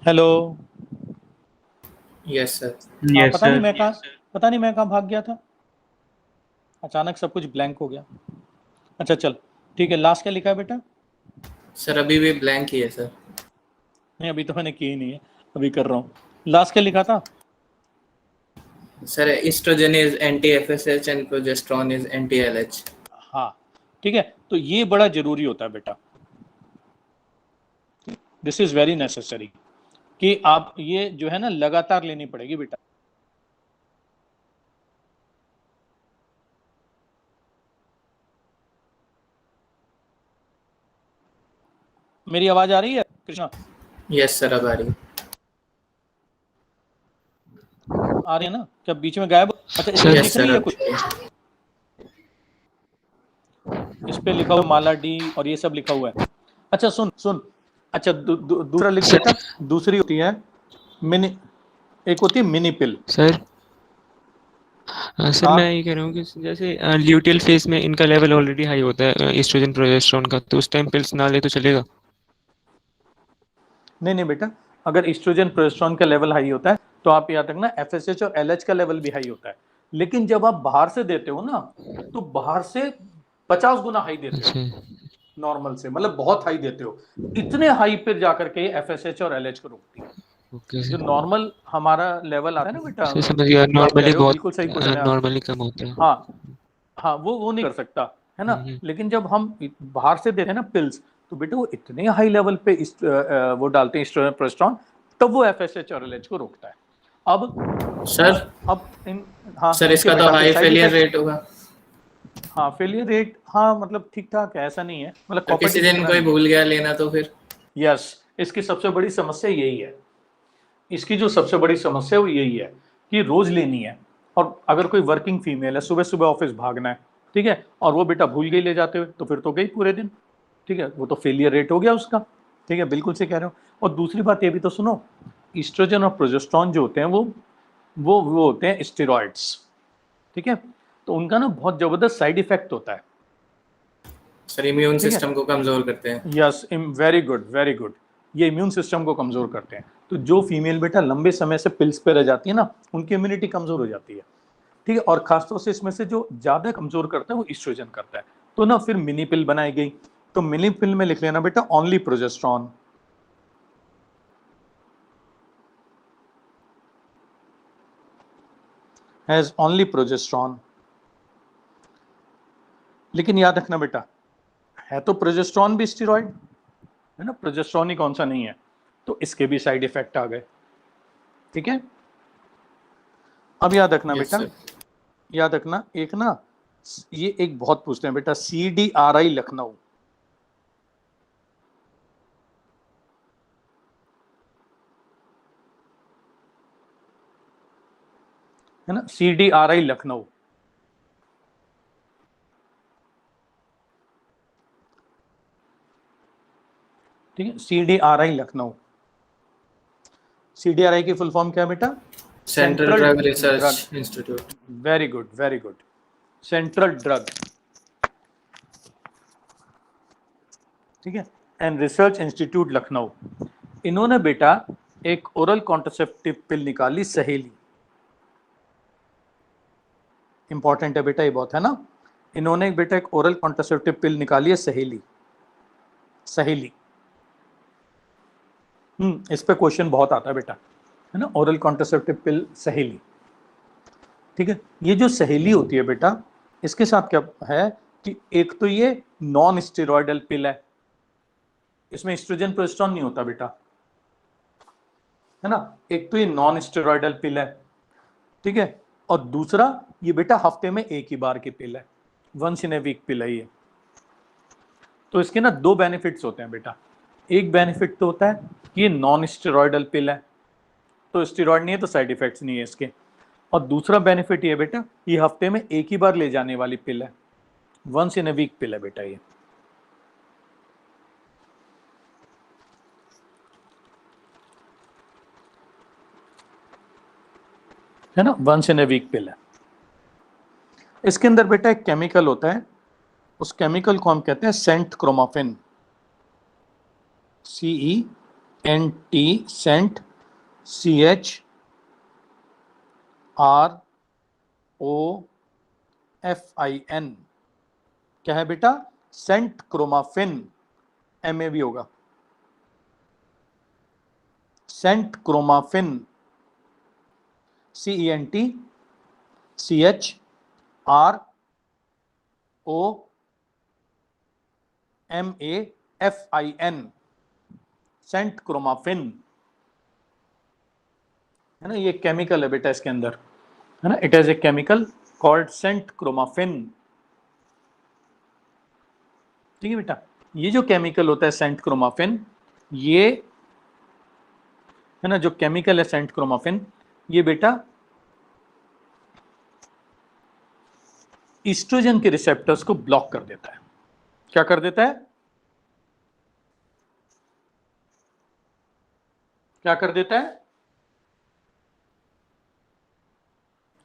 हेलो। Yes sir. हाँ Yes, पता नहीं sir. मैं कहाँ, पता नहीं मैं कहाँ भाग गया था, अचानक सब कुछ ब्लैंक हो गया। अच्छा चल ठीक है, लास्ट क्या लिखा है बेटा? सर अभी भी ब्लैंक ही है सर। नहीं अभी तो मैंने की ही नहीं है, अभी कर रहा हूँ। लास्ट क्या लिखा था? Sir estrogen is anti FSH and progesterone is anti LH. हाँ ठीक है, तो ये बड़ा जरूरी होता है बेटा, दिस इज वेरी नेसेसरी कि आप ये जो है ना लगातार लेनी पड़ेगी बेटा। मेरी आवाज आ रही है कृष्णा? यस सर अब आ रही है। आ रही है ना? क्या बीच में गायब? अच्छा इसमें सर यस दिख सर रही है अब कुछ? ठीक है। इस पे लिखा हुआ माला डी और ये सब लिखा हुआ है। अच्छा सुन सुन, अच्छा दूसरा लिख सर देता। दूसरी होती है मिनी, एक होती है मिनी पिल। सर सर मैं हाँ ये कह रहा हूँ कि जैसे ल्यूटियल फेज में इनका लेवल ऑलरेडी हाई होता है एस्ट्रोजन प्रोजेस्टेरोन का, तो उस टाइम पिल्स ना ले तो चलेगा? नहीं नहीं बेटा, अगर एस्ट्रोजन प्रोजेस्टेरोन का लेवल हाई होता है तो आप याद रखना एफएसएच और एलएच का लेवल भी हाई होता है। लेकिन जब आप बाहर से देते हो ना, तो बाहर से 50 गुना हाई देते हो अच्छा नॉर्मल से, मतलब बहुत हाई देते हो। इतने हाई पे जाकर के एफएसएच और एलएच को रोकती है। ओके जो सर। नॉर्मल हमारा लेवल आता है ना बेटा, सर समझ गया, जो आप कह नॉर्मली रहे हो बहुत बिल्कुल सही क्वेश्चन है। नॉर्मली कम होता है। हाँ हाँ वो नहीं कर सकता है ना। हम्म, लेकिन जब हम बाहर से देते हैं ना पिल्स, तो बेटा वो इतने हाई लेवल पे वो डालते हैं एस्ट्रोजन प्रोजेस्टेरोन, तब वो एफएसएच और एलएच को रोकता है। अब सर अब इन, हाँ सर इनके इसका तो बेटा फिर high side failure effect. Rate होगा। हाँ फेलियर रेट, हाँ मतलब ठीक ठाक है, ऐसा नहीं है, मतलब तो किसी कॉपर दिन इतना कोई नहीं है। भूल गया लेना तो फिर? यस, इसकी सबसे बड़ी समस्या यही है, इसकी जो सबसे बड़ी समस्या वो यही है कि रोज लेनी है। और अगर कोई वर्किंग फीमेल है, सुबह सुबह ऑफिस भागना है, ठीक है, और वो बेटा भूल गई ले जाते हुए, तो फिर तो गई पूरे दिन, ठीक है, वो तो फेलियर रेट हो गया उसका। ठीक है, बिल्कुल से कह रहे हो। और दूसरी बात ये भी तो सुनो, ईस्ट्रोजन और प्रोजेस्टेरोन जो होते हैं वो वो होते हैं स्टेरॉइड्स, ठीक है। तो उनका ना बहुत जबरदस्त साइड इफेक्ट होता है। सर इम्यून ठीक है। सिस्टम को कमजोर करते हैं। Yes, very good very good. ये इम्यून सिस्टम को कमजोर करते हैं। तो जो फीमेल बेटा लंबे समय से पिल्स पे रह जाती है ना, उनकी इम्यूनिटी कमजोर हो जाती है, ठीक है। और खासतौर से इसमें से जो ज्यादा कमजोर करता है वो ईस्ट्रोजन करता है। तो ना फिर मिनी पिल बनाई गई। तो मिनी पिल में लिख लेना बेटा only progesterone, has only progesterone. लेकिन याद रखना बेटा, है तो प्रोजेस्टेरॉन भी स्टेरॉइड है ना, प्रोजेस्टेरॉन ही कौन सा नहीं है। तो इसके भी साइड इफेक्ट आ गए, ठीक है। अब याद रखना Yes, बेटा, sir. याद रखना एक ना, ये एक बहुत पूछते हैं बेटा, CDRI लखनऊ, है ना, CDRI लखनऊ। ठीक है, CDRI लखनऊ। CDRI की फुल फॉर्म क्या है बेटा? Central drug research institute. Very good very good, central drug, ठीक है, एंड रिसर्च इंस्टीट्यूट लखनऊ। इन्होंने बेटा एक ओरल कॉन्ट्रासेप्टिव पिल निकाली, सहेली। इंपॉर्टेंट है बेटा ये बहुत, है ना। इन्होंने एक बेटा एक ओरल कॉन्ट्रासेप्टिव पिल निकाली है, सहेली। सहेली, इस पे क्वेश्चन बहुत आता है बेटा, है ना, ओरल कॉन्ट्रासेप्टिव पिल सहेली, ठीक है। ये जो सहेली होती है बेटा, इसके साथ क्या है कि एक तो ये नॉन स्टेरॉयडल पिल है, इसमें एस्ट्रोजन प्रोजेस्टेरॉन नहीं होता बेटा, है ना। एक तो ये नॉन स्टेरॉयडल पिल है, ठीक है। और दूसरा ये बेटा हफ्ते में एक ही बार की पिल है, वंस इन ए वीक पिल है ये। तो इसके ना दो बेनिफिट्स होते हैं बेटा। एक बेनिफिट तो होता है कि ये नॉन स्टेरॉयडल पिल है, तो स्टेरॉयड नहीं है तो साइड इफेक्ट्स नहीं है इसके। और दूसरा बेनिफिट ये बेटा, ये हफ्ते में एक ही बार ले जाने वाली पिल है, वंस इन ए वीक पिल है बेटा ये। है ना, वंस इन ए वीक पिल है। इसके अंदर बेटा एक केमिकल होता है, उस केमिकल को हम कहते हैं cent chromafin, CENT, cent, CHROFIN। क्या है बेटा? सेंट क्रोमाफिन, MA भी होगा, cent chromafin, CENT, CHROMAFIN, cent chromafin, है ना। ये केमिकल है बेटा इसके अंदर, है ना। It is a chemical called cent chromafin, ठीक है बेटा। ये जो केमिकल होता है सेंट क्रोमाफिन, ये है ना, जो केमिकल है सेंट क्रोमाफिन, ये बेटा ईस्ट्रोजन के रिसेप्टर्स को ब्लॉक कर देता है। क्या कर देता है? क्या कर देता है?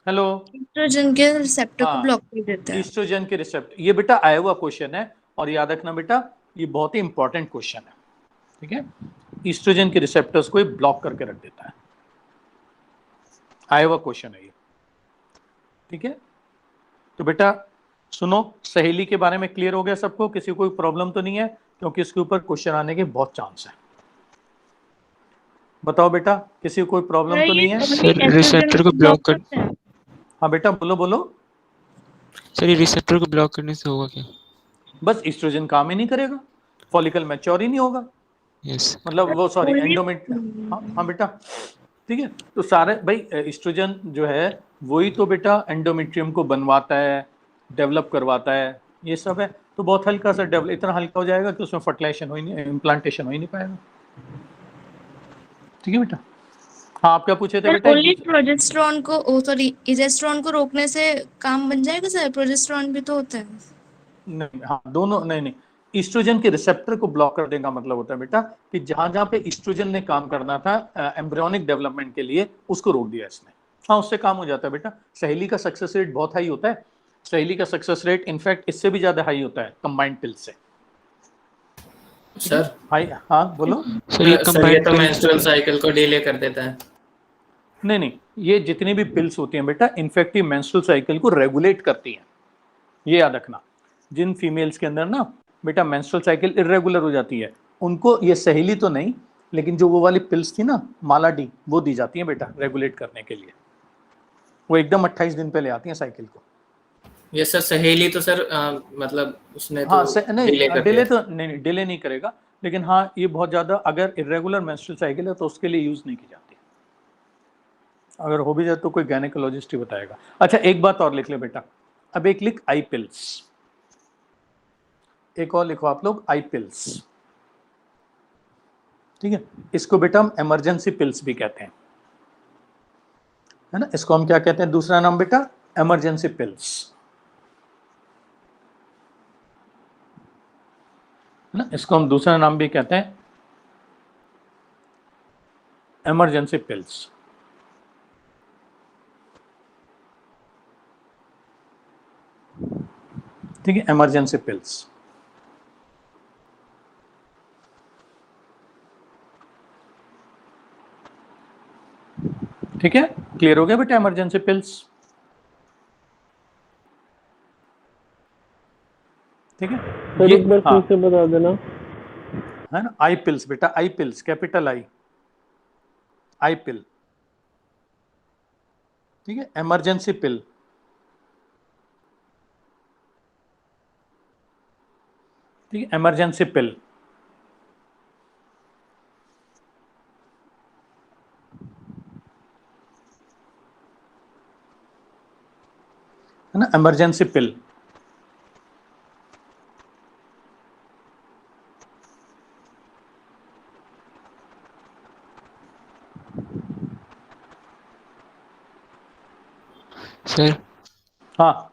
हेलो, एस्ट्रोजन के रिसेप्टर को हाँ, ब्लॉक कर देता है। ईस्ट्रोजन के रिसेप्टर, ये बेटा आया हुआ क्वेश्चन है, और याद रखना बेटा ये बहुत ही इंपॉर्टेंट क्वेश्चन है, ठीक है। ईस्ट्रोजन के रिसेप्टर्स को ये ब्लॉक करके रख देता है, आया हुआ क्वेश्चन है ये, ठीक है। तो बेटा सुनो, सहेली के बारे में क्लियर हो गया सबको? किसी को कोई प्रॉब्लम तो नहीं है? क्योंकि इसके ऊपर क्वेश्चन आने के बहुत चांस है। बताओ बेटा, किसी को कोई प्रॉब्लम तो नहीं है? सर रिसेप्टर को ब्लॉक कर, हाँ बेटा बोलो बोलो। सर ये रिसेप्टर को ब्लॉक करने से होगा क्या? बस ईस्ट्रोजन काम ही नहीं करेगा, फॉलिकल मैच्योर ही नहीं होगा, यस मतलब वो सॉरी हाँ बेटा, ठीक है। तो सारे भाई ईस्ट्रोजन जो है वही तो बेटा एंडोमेट्रियम को बनवाता है, डेवलप करवाता है, ये सब है। तो बहुत हल्का सा डेवलप, इतना हल्का हो जाएगा कि उसमें फर्टिलाइजेशन हो ही नहीं, इम्प्लांटेशन हो ही नहीं पाएगा, ठीक है बेटा। हाँ, आप क्या पूछे थे बेटा? ओनली प्रोजेस्टेरॉन को, सॉरी इजेस्ट्रॉन को रोकने से काम बन जाएगा सर? प्रोजेस्टेरॉन भी तो होता है। नहीं, हाँ दोनों नहीं, ईस्ट्रोजन के रिसेप्टर को ब्लॉक कर देने का मतलब होता है बेटा कि जहां जहां पे ईस्ट्रोजन ने काम करना था एम्ब्रियोनिक डेवलपमेंट के लिए, उसको रोक दिया इसने, हाँ, उससे काम हो जाता है बेटा। सहेली का सक्सेस रेट बहुत हाई होता है। सहेली का सक्सेस रेट इनफैक्ट इससे भी ज्यादा हाई होता है कंबाइंड पिल से। सर हाई, हाँ बोलो। सर ये सर ये कंबाइंड तो पिल्स मेंस्ट्रुअल साइकिल को डिले कर देता है। नहीं नहीं, ये जितनी भी पिल्स होती हैं बेटा इनफैक्ट ये मेंस्ट्रुअल साइकिल को रेगुलेट करती हैं। ये याद रखना, जिन फीमेल्स के अंदर ना बेटा मेंस्ट्रुअल साइकिल इरेगुलर हो जाती है, उनको ये सहेली तो नहीं, लेकिन जो वो वाली पिल्स थी ना माला डी, वो दी जाती है बेटा रेगुलेट करने के लिए। वो एकदम 28 दिन पे ले आती हैं साइकिल को। ये सर सहेली तो सर मतलब उसने हाँ तो नहीं, डिले कर डिले दिया। तो नहीं, डिले नहीं करेगा, लेकिन हाँ ये बहुत ज्यादा अगर इरेगुलर मेंस्ट्रुअल साइकिल है तो उसके लिए यूज नहीं की जाती। अगर हो भी जाए तो कोई गायनेकोलॉजिस्ट ही बताएगा। अच्छा एक बात और लिख ले बेटा, अब एक लिख आई पिल्स, एक और लिखो आप लोग आई पिल्स, ठीक है। इसको बेटा हम इमरजेंसी पिल्स भी कहते हैं, है ना। इसको हम क्या कहते हैं, दूसरा नाम बेटा इमरजेंसी पिल्स, है ना। इसको हम दूसरा नाम भी कहते हैं इमरजेंसी पिल्स, ठीक है, इमरजेंसी पिल्स। ठीक है, क्लियर हो गया बेटा इमरजेंसी पिल्स, ठीक है। सर एक बार हाँ, फिर से बता देना। है ना, आई पिल्स बेटा, आई पिल्स कैपिटल आई, आई पिल, ठीक है। इमरजेंसी पिल, ठीक है, इमरजेंसी पिल, है ना, इमरजेंसी पिल। सर हाँ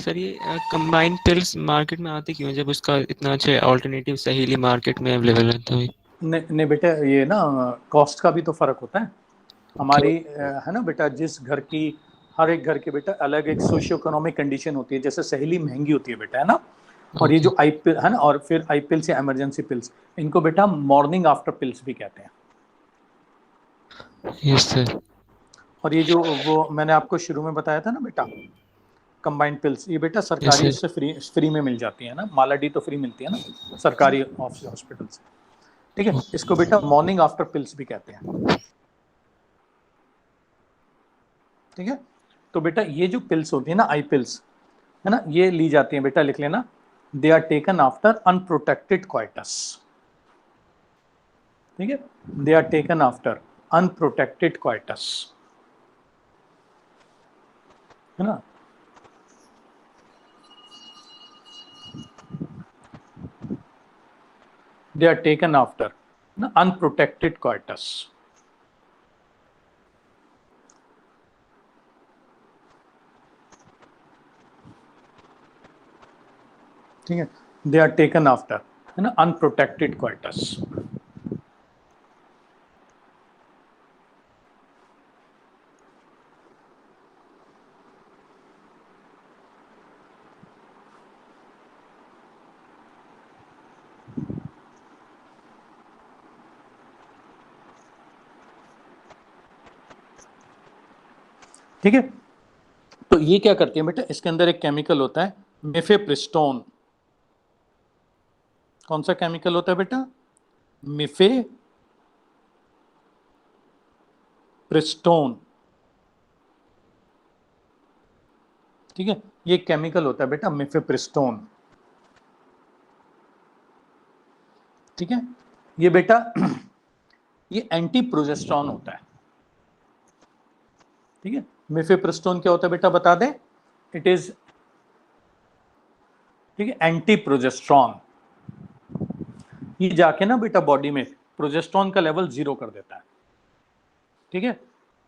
सर ये कंबाइंड पिल्स मार्केट में आती क्यों है जब उसका इतना अच्छा ऑल्टरनेटिव सहेली मार्केट में अवेलेबल रहता है? नहीं बेटा, ये ना कॉस्ट का भी तो फर्क होता है हमारी, है ना बेटा। जिस घर की, हर एक घर के बेटा अलग एक सोशियो इकोनॉमिक कंडीशन होती है, जैसे सहेली महंगी होती है बेटा, है ना। और ये जो आई पिल है ना, और फिर आई पिल्स या इमरजेंसी पिल्स, इनको बेटा मॉर्निंग आफ्टर पिल्स भी कहते हैं। Yes sir. और ये जो वो मैंने आपको शुरू में बताया था ना बेटा कंबाइंड पिल्स, ये बेटा सरकारी sir. उससे फ्री में मिल जाती है ना। माला डी तो फ्री मिलती है ना सरकारी हॉस्पिटल से, ठीक है। इसको बेटा मॉर्निंग आफ्टर पिल्स भी कहते हैं, ठीक है। तो बेटा ये जो पिल्स होती है ना आई पिल्स, है ना, ये ली जाती है बेटा, लिख लेना, they are taken after unprotected coitus, ठीक है। They are taken after unprotected coitus, है ना। They are taken after unprotected coitus, ठीक है। They are taken after है ना unprotected coitus, ठीक है। तो ये क्या करती है बेटा, इसके अंदर एक केमिकल होता है मिफेप्रिस्टोन। कौन सा केमिकल होता है बेटा, मिफेप्रिस्टोन, ठीक है। ये केमिकल होता है बेटा मिफेप्रिस्टोन, ठीक है। ये बेटा ये एंटी प्रोजेस्टेरॉन होता है, ठीक है। मिफेप्रिस्टोन क्या होता है बेटा बता दे, इट इज, ठीक है, एंटी प्रोजेस्टेरॉन। ये जाके ना बेटा बॉडी में प्रोजेस्टेरॉन का लेवल 0 कर देता है, ठीक है।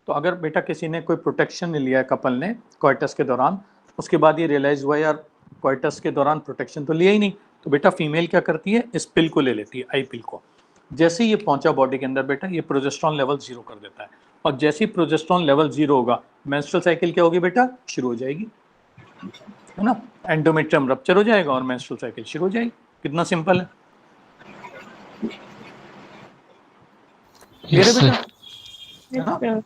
तो अगर बेटा किसी ने कोई प्रोटेक्शन नहीं लिया है कपल ने कोइटस के दौरान, उसके बाद ये रियलाइज हुआ यार कोइटस के दौरान प्रोटेक्शन तो लिया ही नहीं, तो बेटा फीमेल क्या करती है, इस पिल को ले लेती है, आई पिल को। जैसे ही ये पहुंचा बॉडी के अंदर बेटा, ये प्रोजेस्टेरॉन लेवल 0 कर देता है, और जैसे ही प्रोजेस्टेरॉन लेवल 0 होगा मेंस्ट्रुअल साइकिल क्या होगी बेटा, शुरू हो जाएगी, है ना, एंडोमेट्रियम रप्चर हो जाएगा और मेंस्ट्रुअल साइकिल शुरू हो जाएगी। कितना सिंपल है, क्लियर है यस बेटा, सर। है ना, sir.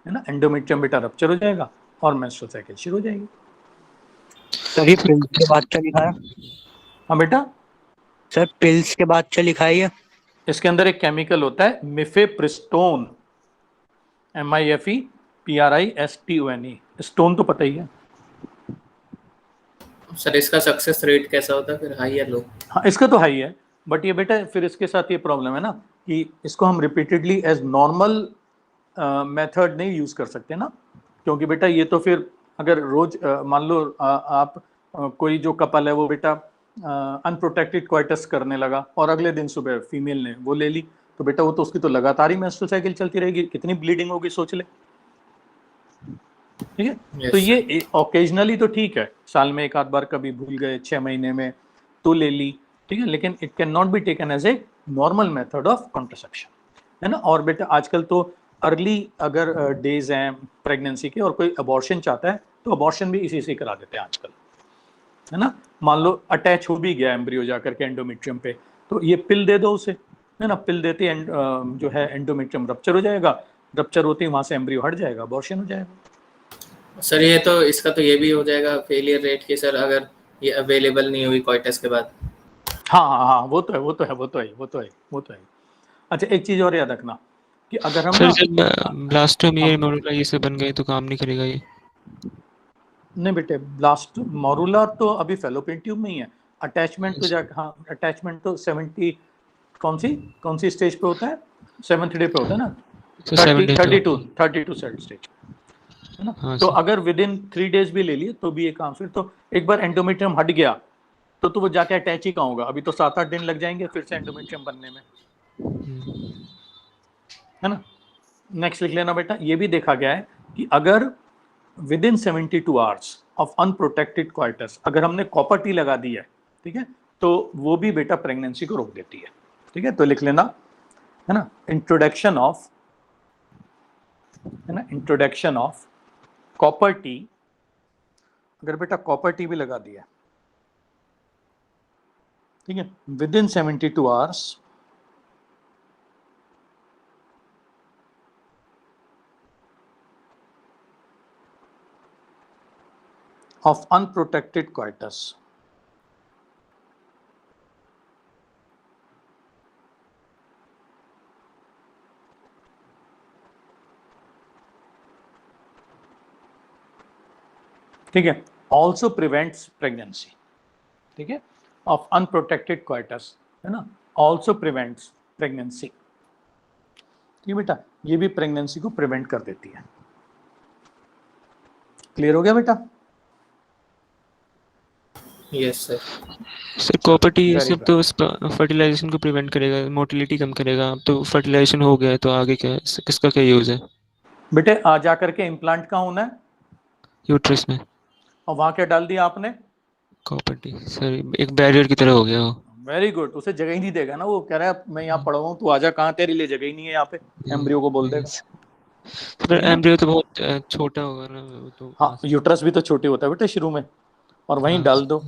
है ना, एंडोमेट्रियम बेटा रप्चर हो जाएगा और मेंस्ट्रुअल साइकिल शुरू हो जाएगी। सर ये पिल्स के बाद क्या लिखा है? हाँ बेटा, सर पिल्स के बाद क्या लिखा है ये? इसके अंदर एक केमिकल होता है मिफेप्रिस्टोन, MIFEPRISTONE, स्टोन तो पता ही है। सर इसका सक्सेस रेट कैसा होता है फिर, हाई या लो? हाँ इसका तो हाई है, बट ये बेटा फिर इसके साथ ये प्रॉब्लम है ना कि इसको हम रिपीटेडली एज नॉर्मल मेथड नहीं यूज कर सकते ना, क्योंकि बेटा ये तो फिर अगर रोज मान लो आप कोई जो कपल है वो बेटा अनप्रोटेक्टेड क्वाइटस करने लगा और अगले दिन सुबह फीमेल ने वो ले ली, तो बेटा वो तो उसकी तो लगातार ही मेंस्ट्रुअल साइकिल चलती रहेगी, कितनी ब्लीडिंग होगी सोच ले, ठीक है। Yes, तो ये ओकेजनली तो ठीक है, साल में एक आध बार कभी भूल गए 6 महीने में तो ले ली, ठीक है, लेकिन it can not be taken as a normal method of contraception, है ना। और बेटा आजकल तो अर्ली अगर डेज हैं प्रेगनेंसी के और कोई अबॉर्शन चाहता है तो अबॉर्शन भी इसी से करा देते हैं आजकल, है ना। मान लो अटैच हो भी गया एम्ब्रियो जाकर के एंडोमेट्रियम पे, तो ये पिल दे दो उसे, है ना, पिल देते जो है एंडोमेट्रियम रप्चर हो जाएगा, रप्चर होते ही वहां से एम्ब्रियो हट जाएगा, अबॉर्शन हो जाएगा। सर ये तो इसका तो ये भी हो जाएगा फेलियर रेट कि सर अगर ये अवेलेबल नहीं हुई कोइटस के बाद। हाँ हाँ हाँ, वो तो है, वो तो है, वो तो है, वो तो है, वो तो है। अच्छा एक चीज और याद रखना कि अगर हम सर ना जब ब्लास्ट में ये मोरुला ये सब बन गए तो काम नहीं करेगा ये? नहीं बेटे, ब्लास्ट मोरुला तो अभी फेलोपियन ट्यूब में ही है, अटैचमेंट तो जाकर, हाँ अटैचमेंट तो 70 कौन सी स्टेज पे होता है, 7th डे पे होता है ना, तो 7 days 32 सेट स्टेज, है ना। हाँ तो सर। अगर विद इन 3 days भी ले लिए तो भी ये काम, फिर तो एक बार एंडोमेट्रियम हट गया तो वो जाके अटैच ही कहाँ होगा, अभी तो 7-8 दिन लग जाएंगे फिर से एंडोमेट्रियम बनने में, है ना। नेक्स्ट लिख लेना बेटा, ये भी देखा गया है कि अगर with in 72 hours of unprotected coitus अगर हमने कॉपर टी लगा दी है, ठीक है, तो वो भी बेटा प्रेगनेंसी को रोक देती है, ठीक है। तो लिख लेना, है ना, इंट्रोडक्शन ऑफ कॉपर टी, अगर बेटा कॉपर टी भी लगा दिया, ठीक है, with in 72 hours of unprotected coitus, ठीक है, also prevents pregnancy, ठीक है, of unprotected coitus, है ना, also prevents pregnancy, ठीक है बेटा, ये भी प्रेगनेंसी को प्रिवेंट कर देती है। क्लियर हो गया बेटा? Yes sir. Sir copper T ये Very सब तो फर्टिलाइजेशन को प्रिवेंट करेगा, मोटिलिटी कम करेगा, अब तो फर्टिलाइजेशन हो गया है तो आगे क्या है, किसका क्या यूज है? बेटे आ जा करके इम्प्लांट कहाँ होना है, यूट्रस में। और वहां क्या डाल दिया आपने, कॉपर टी सर एक बैरियर की तरह हो गया वो। वेरी गुड, उसे जगह ही नहीं देगा ना, वो कह रहा है मैं यहाँ पड़ा हुआ हूँ तू आजा, कहाँ तेरे लिए जगह ही नहीं है यहाँ पे, एम्ब्रियो को बोल देगा। सर एम्ब्रियो तो बहुत छोटा होगा ना वो तो। हाँ यूट्रस भी तो छोटे होता है बेटा शुरू में, और वहीं डाल दो,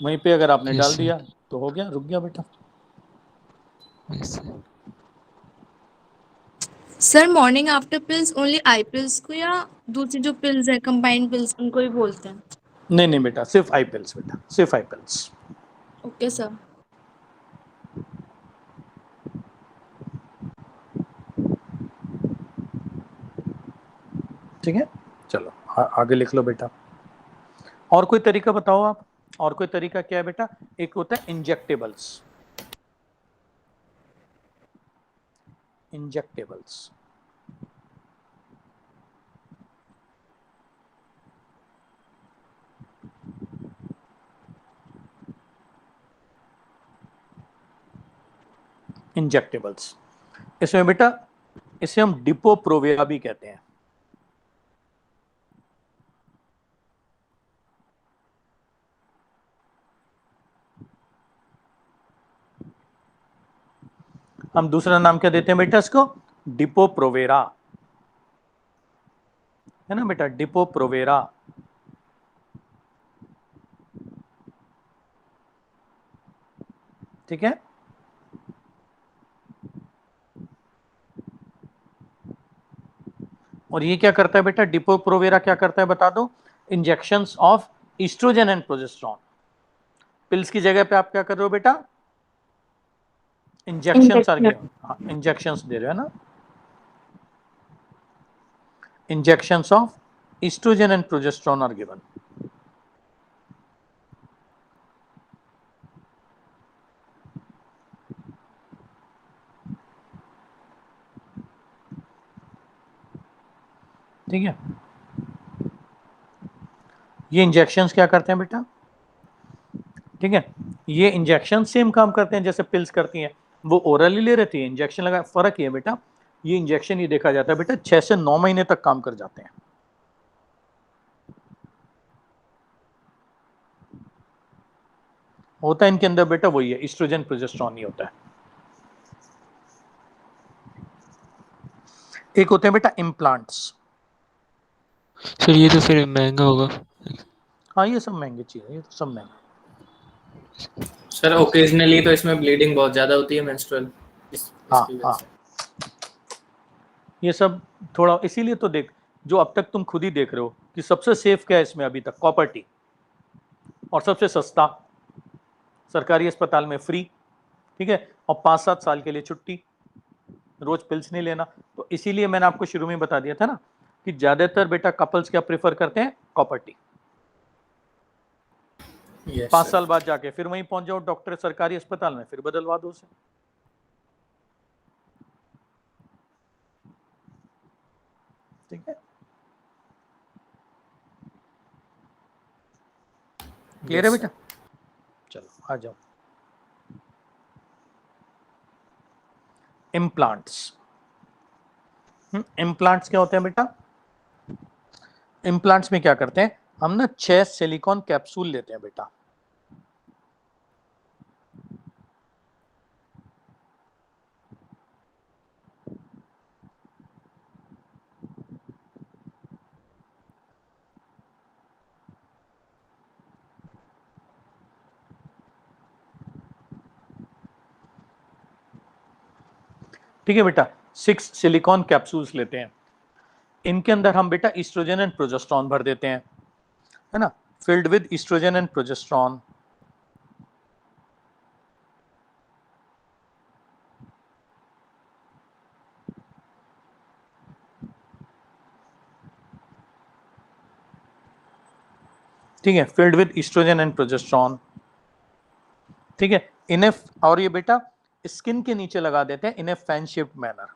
वहीं पे अगर आपने डाल दिया तो हो गया, रुक गया बेटा। Sir morning after pills only I pills को या दूसरी जो पिल्स है कंबाइंड पिल्स उनको ही बोलते हैं? नहीं नहीं बेटा, सिर्फ आई पिल्स बेटा, सिर्फ आई पिल्स। Okay sir. ठीक है, चलो आगे लिख लो बेटा। और कोई तरीका बताओ आप, और कोई तरीका क्या है बेटा, एक होता है इंजेक्टेबल्स, इंजेक्टेबल्स, इंजेक्टेबल्स, इसमें बेटा इसे हम डिपो-प्रोविया भी कहते हैं। हम दूसरा नाम क्या देते हैं बेटा इसको, डिपो-प्रोवेरा, है ना बेटा, डिपो प्रोवेरा। ठीक है, और ये क्या करता है बेटा, डिपो प्रोवेरा क्या करता है बता दो, injections of estrogen and progesterone. Pills की जगह पे आप क्या कर रहे हो बेटा, इंजेक्शंस आर गिवन, हाँ इंजेक्शंस दे रहे हो ना, injections of estrogen and progesterone are given. ठीक है, ये इंजेक्शंस क्या करते हैं बेटा, ठीक है, ये इंजेक्शन सेम काम करते हैं जैसे पिल्स करती हैं, वो ओरली ले रहती है, इंजेक्शन लगा, फर्क ये है बेटा, ये इंजेक्शन ये देखा जाता है बेटा 6 से 9 महीने तक काम कर जाते हैं। होता है इनके अंदर बेटा वही है, ईस्ट्रोजन प्रोजेस्टेरॉन ही होता है। एक होते हैं बेटा इम्प्लांट्स। सर ये तो फिर महंगा होगा। हाँ ये सब महंगी चीज है, ये तो सब महंगा। सर ओकेजनली तो इसमें ब्लीडिंग बहुत ज्यादा होती है मेंस्ट्रुअल, हाँ इसकी वजह हाँ, से। ये सब थोड़ा, इसीलिए तो देख, जो अब तक तुम खुद ही देख रहे हो कि सबसे सेफ क्या है इसमें अभी तक, कॉपर टी, और सबसे सस्ता, सरकारी अस्पताल में फ्री, ठीक है, और 5-7 साल के लिए छुट्टी, रोज पिल्स नहीं लेना। तो इसीलिए मैंने आपको शुरू में बता दिया था ना कि ज्यादातर बेटा कपल्स क्या प्रेफर करते हैं, कॉपर टी। Yes, 5 sir. साल बाद जाके फिर वहीं पहुंच जाओ डॉक्टर सरकारी अस्पताल में, फिर बदलवा दो उसे। ठीक है, क्लियर है Yes, बेटा, चलो आ जाओ। इम्प्लांट्स, इम्प्लांट्स क्या होते हैं बेटा, इम्प्लांट्स में क्या करते हैं हम ना, 6 सिलिकॉन कैप्सूल लेते हैं बेटा, ठीक है बेटा, 6 सिलिकॉन कैप्सूल्स लेते हैं, इनके अंदर हम बेटा ईस्ट्रोजन एंड प्रोजेस्टेरॉन भर देते हैं, है ना, filled with estrogen and progesterone. ठीक है, filled with estrogen and progesterone. ठीक है, इन ए, और ये बेटा स्किन के नीचे लगा देते हैं in a fan shaped manner.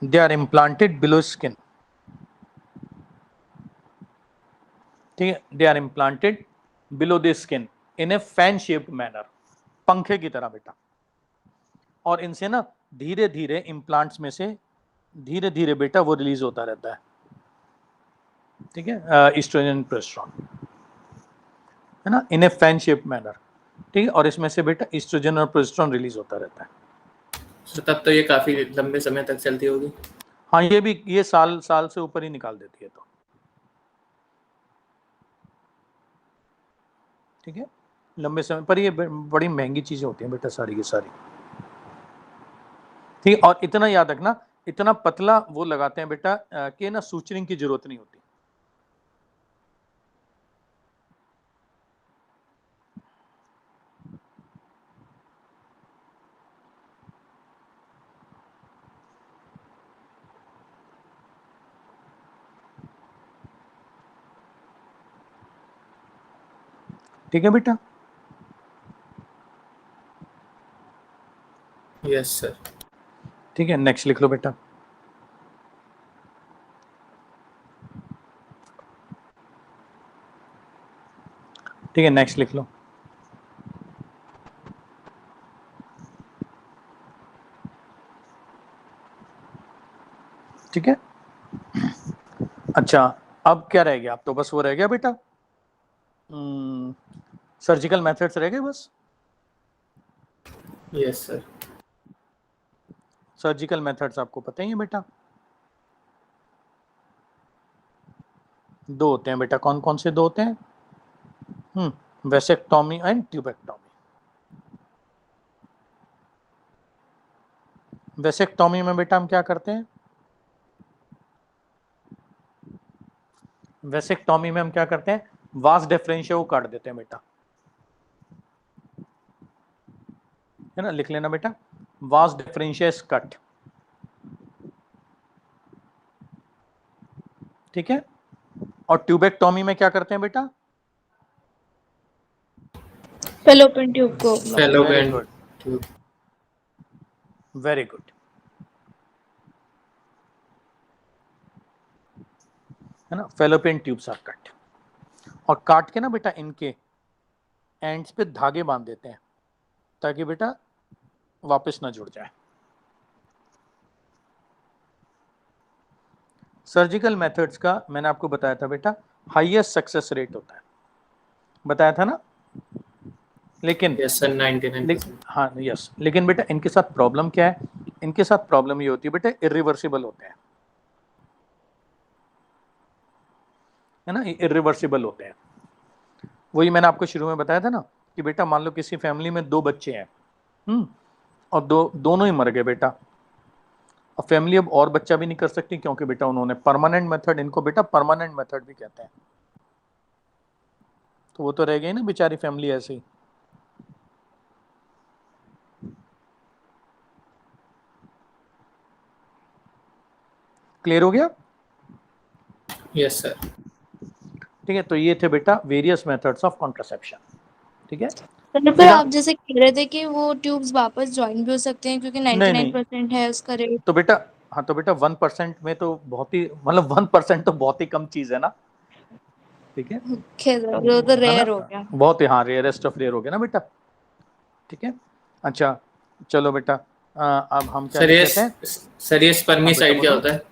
They are implanted below skin. ठीक है, they are implanted below the skin in a fan shaped manner, पंखे की तरह बेटा। और इनसे ना धीरे धीरे इम्प्लांट्स में से धीरे धीरे बेटा वो रिलीज होता रहता है, ठीक है, ईस्ट्रोजन प्रोजेस्टेरॉन, है ना, इन ए फैन शेप्ड मैनर। ठीक है, और इसमें से बेटा ईस्ट्रोजन और प्रोजेस्टेरॉन रिलीज होता रहता है। So, तब तो ये काफी लंबे समय तक चलती होगी। हाँ ये भी, ये साल से ऊपर ही निकाल देती है तो, ठीक है, लंबे समय पर। ये बड़ी महंगी चीजें होती हैं बेटा सारी की सारी। ठीक है, और इतना याद रखना, इतना पतला वो लगाते हैं बेटा कि ना सूचरिंग की जरूरत नहीं होती। ठीक है बेटा, यस सर। ठीक है, नेक्स्ट लिख लो बेटा। ठीक है, नेक्स्ट लिख लो। ठीक है, अच्छा अब क्या रह गया? अब तो बस वो रह गया बेटा, सर्जिकल मेथड्स रह गए बस। Yes sir. सर्जिकल मेथड्स आपको पता ही है बेटा, दो होते हैं बेटा। कौन कौन से दो होते हैं? Vasectomy and tubectomy. वेसेक्टोमी में बेटा हम क्या करते हैं? वेसेक्टोमी में हम क्या करते हैं? वास डिफरेंशिया को काट देते हैं बेटा, है ना, लिख लेना बेटा, वास डिफरेंशिया इज कट, ठीक है। और ट्यूबेक्टोमी में क्या करते हैं बेटा? फेलोपियन ट्यूब को very fallopian good, tube. Very good, है ना, फेलोपियन ट्यूब्स आर कट। और काट के ना बेटा इनके एंड्स पे धागे बांध देते हैं ताकि बेटा वापस ना जुड़ जाए। सर्जिकल मेथड्स का मैंने आपको बताया था बेटा, हाईएस्ट सक्सेस रेट होता है, बताया था ना। लेकिन यस सर, 99%। हाँ यस, लेकिन बेटा इनके साथ प्रॉब्लम क्या है? इनके साथ प्रॉब्लम ये होती है बेटा, इरिवर्सिबल होते हैं, है ना, इरिवर्सिबल होते हैं। वही मैंने आपको शुरू में बताया था ना कि बेटा मान लो किसी फैमिली में 2 बच्चे हैं, और दोनों ही मर गए बेटा। अब फैमिली अब और बच्चा भी नहीं कर सकती क्योंकि बेटा उन्होंने परमानेंट मेथड, इनको बेटा परमानेंट मेथड भी कहते हैं, तो वो तो रह गई ना बेचारी फैमिली ऐसे ही। क्लियर हो गया? Yes sir. ठीक है, तो ये थे बेटा वेरियस मेथड्स ऑफ कॉन्ट्रासेप्शन, ठीक है। तो फिर आप जैसे कह रहे थे कि वो ट्यूब्स वापस ज्वाइन भी हो सकते हैं क्योंकि नहीं 99% है उसका रेट। तो बेटा, हाँ तो बेटा 1% में तो बहुत ही, मतलब 1% तो बहुत ही कम चीज है ना, ठीक है, वो तो है रेयर ना, हो गया। बहुत ही, हाँ रेयरेस्ट ऑफ रेयर हो गया ना बेटा, ठीक है। अच्छा चलो बेटा, अब हम क्या सर ये कहते हैं? सर ये स्पर्मिसाइड क्या होता है?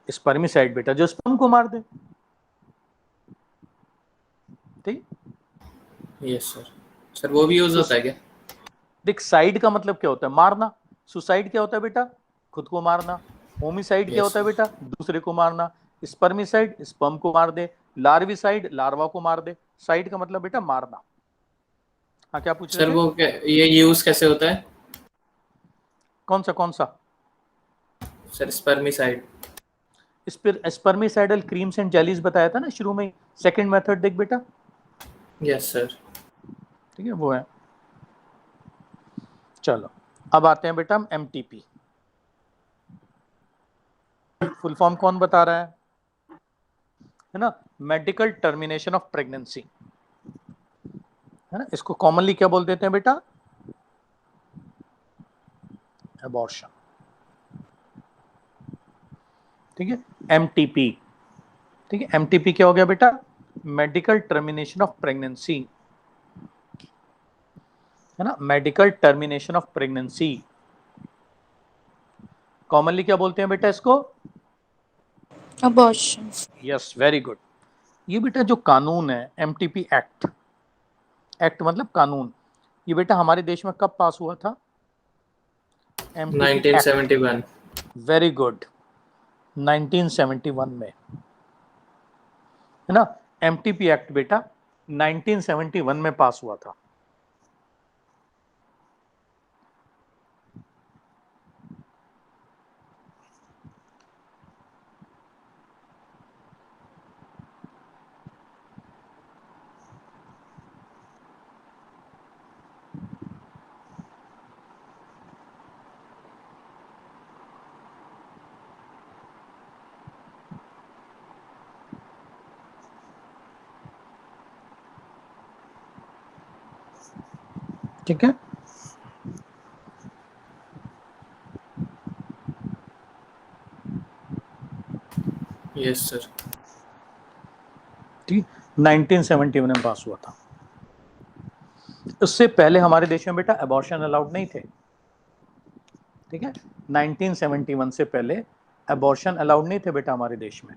स्पर्मिसाइड बेटा जो स्पर्म को मार दे, ठीक। Yes sir. सर वो भी यूज होता है क्या? देख, साइड का मतलब क्या होता है? मारना। सुसाइड क्या होता है बेटा? खुद को मारना। होमिसाइड क्या Yes, होता है sir. बेटा? दूसरे को मारना। स्पर्मिसाइड स्पर्म को मार दे। लार्विसाइड लार्वा को मार दे। साइड का मतलब बेटा मारना। हाँ क्या पूछ सर रहे थे? वो क्या, ये यूज कैसे होता है? कौन सा? Sir spermicide. Spermicidal creams and jellies बताया था ना शुरू में। सेकंड मेथड देख बेटा, यस सर। ठीक है, वो है। चलो अब आते हैं बेटा हम एमटीपी। फुल फॉर्म कौन बता रहा है ना? मेडिकल टर्मिनेशन ऑफ प्रेगनेंसी, है ना, इसको कॉमनली क्या बोल देते हैं बेटा? एबॉर्शन, ठीक है, एमटीपी, ठीक है। एमटीपी क्या हो गया बेटा? मेडिकल टर्मिनेशन ऑफ प्रेगनेंसी, है ना, medical termination of pregnancy. Commonly क्या बोलते हैं बेटा इसको? अबॉर्शन। Yes, very good. ये बेटा जो कानून है एमटीपी एक्ट, एक्ट मतलब कानून, ये बेटा हमारे देश में कब पास हुआ था? MTP act, 1971। वेरी गुड, 1971 में, है ना। एमटीपी एक्ट बेटा 1971 में पास हुआ था। ठीक है, यस सर। ठीक, 1971 में पास हुआ था। उससे पहले हमारे देश में बेटा अबॉर्शन अलाउड नहीं थे, ठीक है। 1971 से पहले अबॉर्शन अलाउड नहीं थे बेटा हमारे देश में,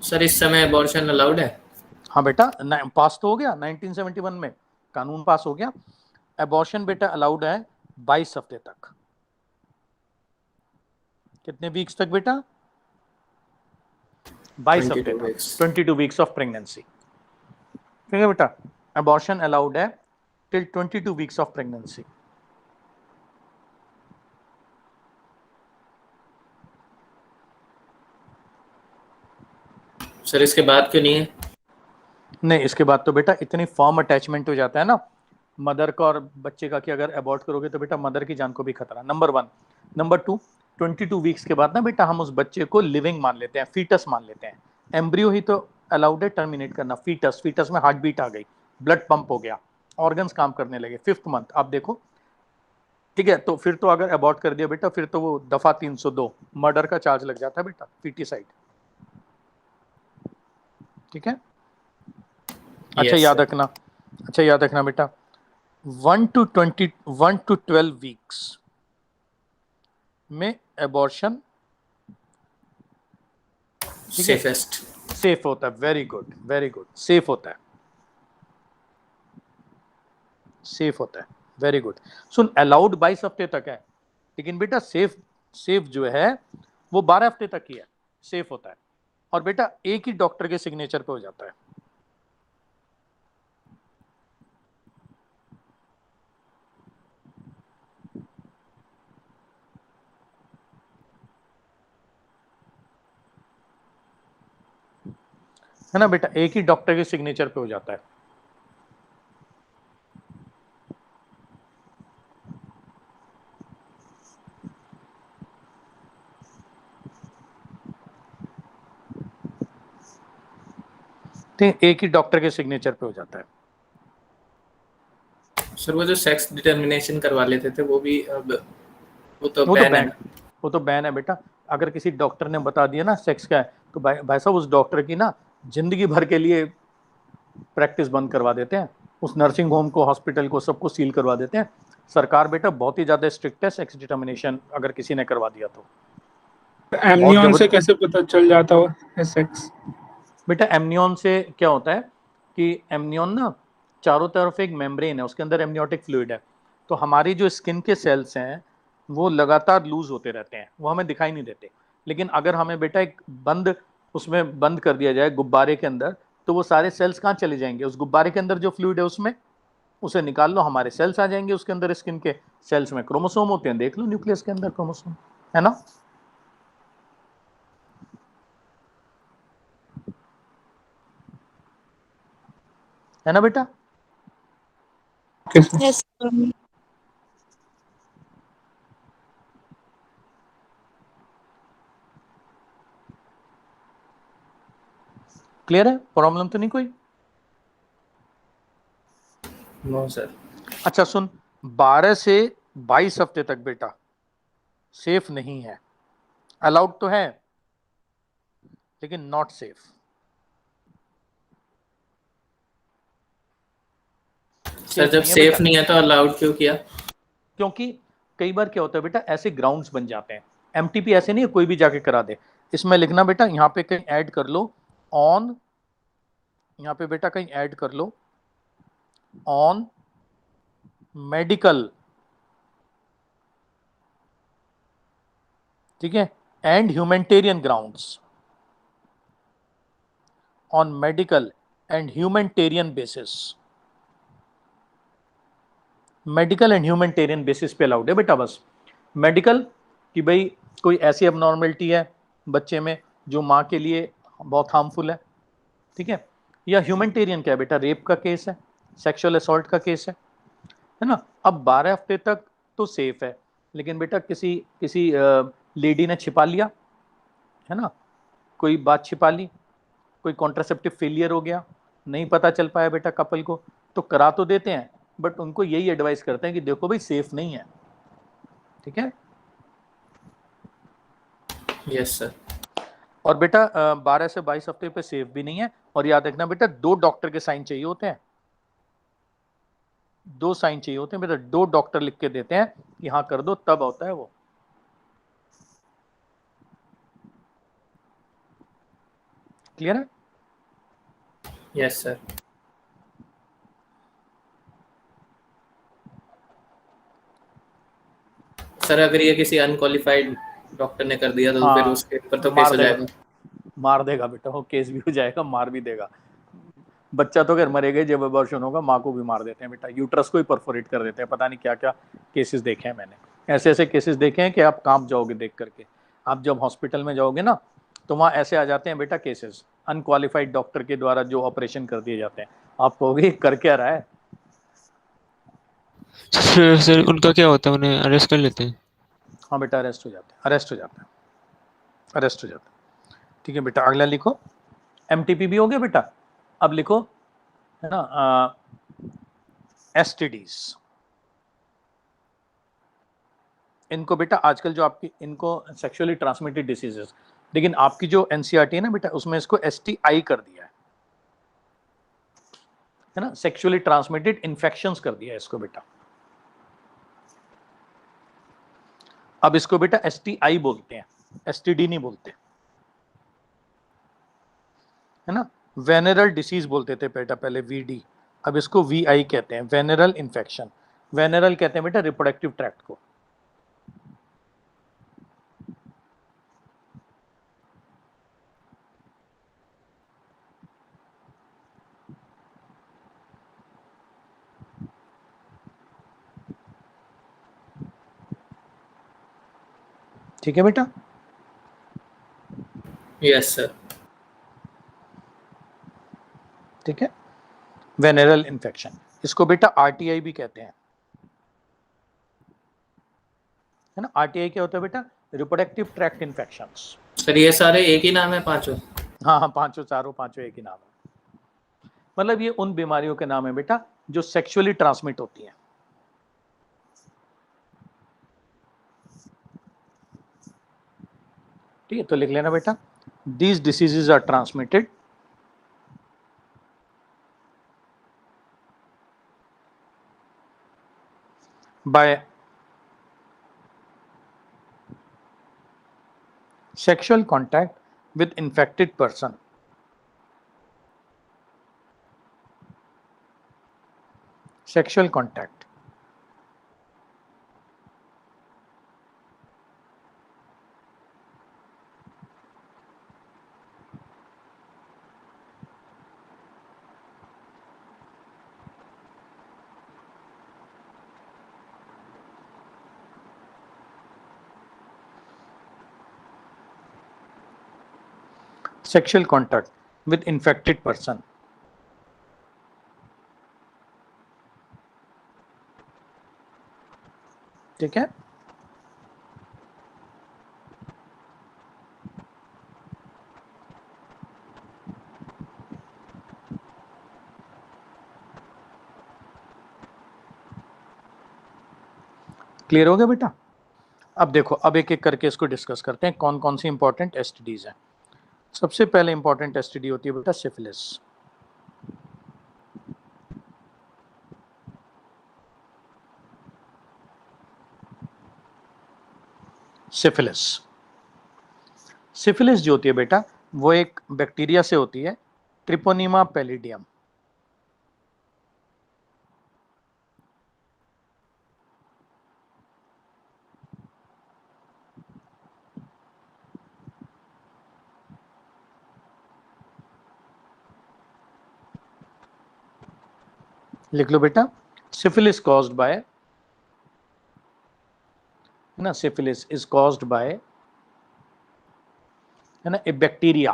सर इस समय अबॉर्शन अलाउड है? हाँ बेटा, पास तो हो गया 1971 में, कानून पास हो गया। एबॉर्शन बेटा अलाउड है 22 हफ्ते तक। कितने वीक्स तक बेटा? 22 हफ्ते 22 तक, weeks. 22 weeks of pregnancy. ठीक है बेटा, एबॉर्शन अलाउड है till 22 weeks of pregnancy. Sir इसके बाद क्यों नहीं है? नहीं, इसके बाद तो बेटा इतनी फॉर्म अटैचमेंट हो जाता है ना मदर का और बच्चे का कि अगर अबॉर्ट करोगे तो बेटा मदर की जान को भी खतरा, नंबर 1। नंबर 2, 22 वीक्स के बाद ना बेटा हम उस बच्चे को लिविंग मान लेते हैं, फीटस मान लेते हैं। एम्ब्रियो ही तो अलाउड है टर्मिनेट करना। फीटस में हार्ट बीट आ गई, ब्लड पंप हो गया, ऑर्गन्स काम करने लगे, 5th मंथ आप देखो। ठीक है, तो फिर तो अगर अबॉर्ट कर दिया बेटा, फिर तो वो दफा 302 मर्डर का चार्ज लग जाता है बेटा, फीटिसाइड। ठीक है, अच्छा Yes, याद sir. रखना, अच्छा याद रखना बेटा, 1 to 12 वीक्स में एबॉर्शन ठीक है सेफेस्ट। सेफ होता है। Very good, very good, safe होता है, सेफ होता है, वेरी गुड। सुन, अलाउड 22 हफ्ते तक है, लेकिन बेटा सेफ सेफ जो है वो 12 हफ्ते तक ही है, सेफ होता है। और बेटा एक ही डॉक्टर के सिग्नेचर पे हो जाता है ना बेटा, एक ही डॉक्टर के सिग्नेचर पे हो जाता है। ठीक, एक ही डॉक्टर के सिग्नेचर पे हो जाता है। सर वो जो सेक्स डिटर्मिनेशन करवा लेते थे वो भी अब वो तो वो तो बैन है बैन, वो तो बैन है बेटा। अगर किसी डॉक्टर ने बता दिया ना सेक्स का है, तो भाई साहब उस डॉक्टर की ना जिंदगी भर के लिए प्रैक्टिस बंद करवा देते हैं, उस नर्सिंग होम को, हॉस्पिटल को, सबको सील करवा देते हैं। सरकार बेटा बहुत ही ज्यादा स्ट्रिक्ट है सेक्स डिटर्मिनेशन अगर किसी ने करवा दिया तो। एमनियन बहुत से कैसे पता चल जाता है सेक्स? बेटा एमनियन से क्या होता है कि एमनियन ना चारों तरफ एक मेम्ब्रेन है, उसके अंदर एमनियोटिक फ्लूइड है, तो हमारी जो स्किन के सेल्स हैं वो लगातार लूज होते रहते हैं, वो हमें दिखाई नहीं देते। लेकिन अगर हमें बेटा एक उसमें बंद कर दिया जाए गुब्बारे के अंदर, तो वो सारे सेल्स कहाँ चले जाएंगे? उस गुब्बारे के अंदर जो फ्लूइड है उसमें, उसे निकाल लो, हमारे सेल्स आ जाएंगे उसके अंदर। स्किन के सेल्स में क्रोमोसोम होते हैं, देख लो न्यूक्लियस के अंदर क्रोमोसोम, है ना। है ना बेटा? कैसे? यस क्लियर है, प्रॉब्लम तो नहीं कोई? No sir. अच्छा सुन, 12 से 22 हफ्ते तक बेटा सेफ नहीं है, अलाउड तो है लेकिन नॉट सेफ। सर जब सेफ नहीं है तो अलाउड क्यों किया? क्योंकि कई बार क्या होता है बेटा, ऐसे ग्राउंड्स बन जाते हैं। एमटीपी ऐसे नहीं है कोई भी जाके करा दे। इसमें लिखना बेटा, यहाँ पे कहीं ऐड कर लो ऑन, यहाँ पे बेटा कहीं ऐड कर लो ऑन मेडिकल, ठीक है, and humanitarian grounds, on medical and humanitarian basis. Medical and humanitarian basis पे अलाउड है बेटा। बस मेडिकल कि भाई कोई ऐसी एबनॉर्मलिटी है बच्चे में जो माँ के लिए बहुत हार्मफुल है, ठीक है। या ह्यूमैनिटेरियन क्या है बेटा? रेप का केस है, सेक्सुअल असॉल्ट का केस है ना। अब 12 हफ्ते तक तो सेफ है, लेकिन बेटा किसी किसी लेडी ने छिपा लिया, है ना, कोई बात छिपा ली, कोई कॉन्ट्रासेप्टिव फेलियर हो गया, नहीं पता चल पाया बेटा कपल को, तो करा तो देते हैं, बट उनको यही एडवाइस करते हैं कि देखो भाई सेफ नहीं है, ठीक है। Yes sir. और बेटा 12 से 22 हफ्ते पे सेफ भी नहीं है। और याद रखना बेटा 2 डॉक्टर के साइन चाहिए होते हैं, 2 साइन चाहिए होते हैं बेटा, 2 डॉक्टर लिख के देते हैं कि हाँ कर दो, तब होता है वो। क्लियर है? Yes sir. सर अगर ये किसी अनक्वालिफाइड डॉक्टर ने कर दिया तो फिर हाँ, उसके ऊपर तो केस मार हो देगा, जाएगा। मार देगा बेटा, वो केस भी हो जाएगा, मार भी देगा। बच्चा तो खैर मरेगा ही जब अबॉर्शन होगा, माँ को भी मार देते हैं बेटा, यूट्रस को ही परफोरेट कर देते हैं। पता नहीं क्या क्या केसेस देखे हैं मैंने, ऐसे ऐसे केसेस देखे हैं कि आप कांप जाओगे देख करके। आप जब हॉस्पिटल में जाओगे ना तो वहाँ ऐसे आ जाते हैं बेटा केसेस, अनक्वालिफाइड डॉक्टर के द्वारा जो ऑपरेशन कर दिए जाते हैं। आप कहोगे कर क्या रहा है? सर उनका क्या होता है, उन्हें अरेस्ट कर लेते हैं? हाँ बेटा, अरेस्ट हो जाते हैं, अरेस्ट हो जाते हैं, अरेस्ट हो जाते हैं। ठीक है बेटा, अगला लिखो। एमटीपी भी हो गया बेटा। अब लिखो, है ना, एसटीडीज। इनको बेटा आजकल जो आपकी, इनको सेक्सुअली ट्रांसमिटेड डिसीजेस, लेकिन आपकी जो एनसीईआरटी है ना बेटा, उसमें इसको एसटीआई कर दिया है ना, सेक्सुअली ट्रांसमिटेड इन्फेक्शंस कर दिया है इसको बेटा। अब इसको बेटा एसटीआई बोलते हैं, एसटीडी नहीं बोलते, है ना। वेनरल डिसीज बोलते थे बेटा पहले, वीडी, अब इसको वीआई कहते हैं, वेनरल इन्फेक्शन। वेनरल कहते हैं बेटा रिप्रोडक्टिव ट्रैक्ट को। ठीक है बेटा? Yes sir. ठीक है, वेनरल इन्फेक्शन, इसको बेटा आरटीआई भी कहते हैं, है ना। आरटीआई क्या होता है बेटा? Reproductive tract infections. सर ये सारे एक ही नाम है पांचों? हाँ हाँ, पांचों, चारों पांचों एक ही नाम है। मतलब ये उन बीमारियों के नाम है बेटा जो सेक्सुअली ट्रांसमिट होती हैं। ठीक है, तो लिख लेना बेटा, these diseases are transmitted by sexual contact with infected person, sexual contact, sexual contact with infected person। ठीक है, क्लियर हो गया बेटा? अब देखो, अब एक एक करके इसको डिस्कस करते हैं, कौन कौन सी इंपॉर्टेंट एसटीडीज हैं। सबसे पहले इंपॉर्टेंट एसटीडी होती है बेटा सिफिलिस। सिफिलिस, सिफिलिस जो होती है बेटा, वो एक बैक्टीरिया से होती है, ट्रिपोनिमा पैलिडियम। लिख लो बेटा, सिफिलिस कॉज्ड बाय, है ना, सिफिलिस इज कॉज्ड बाय, है ना, ए बैक्टीरिया।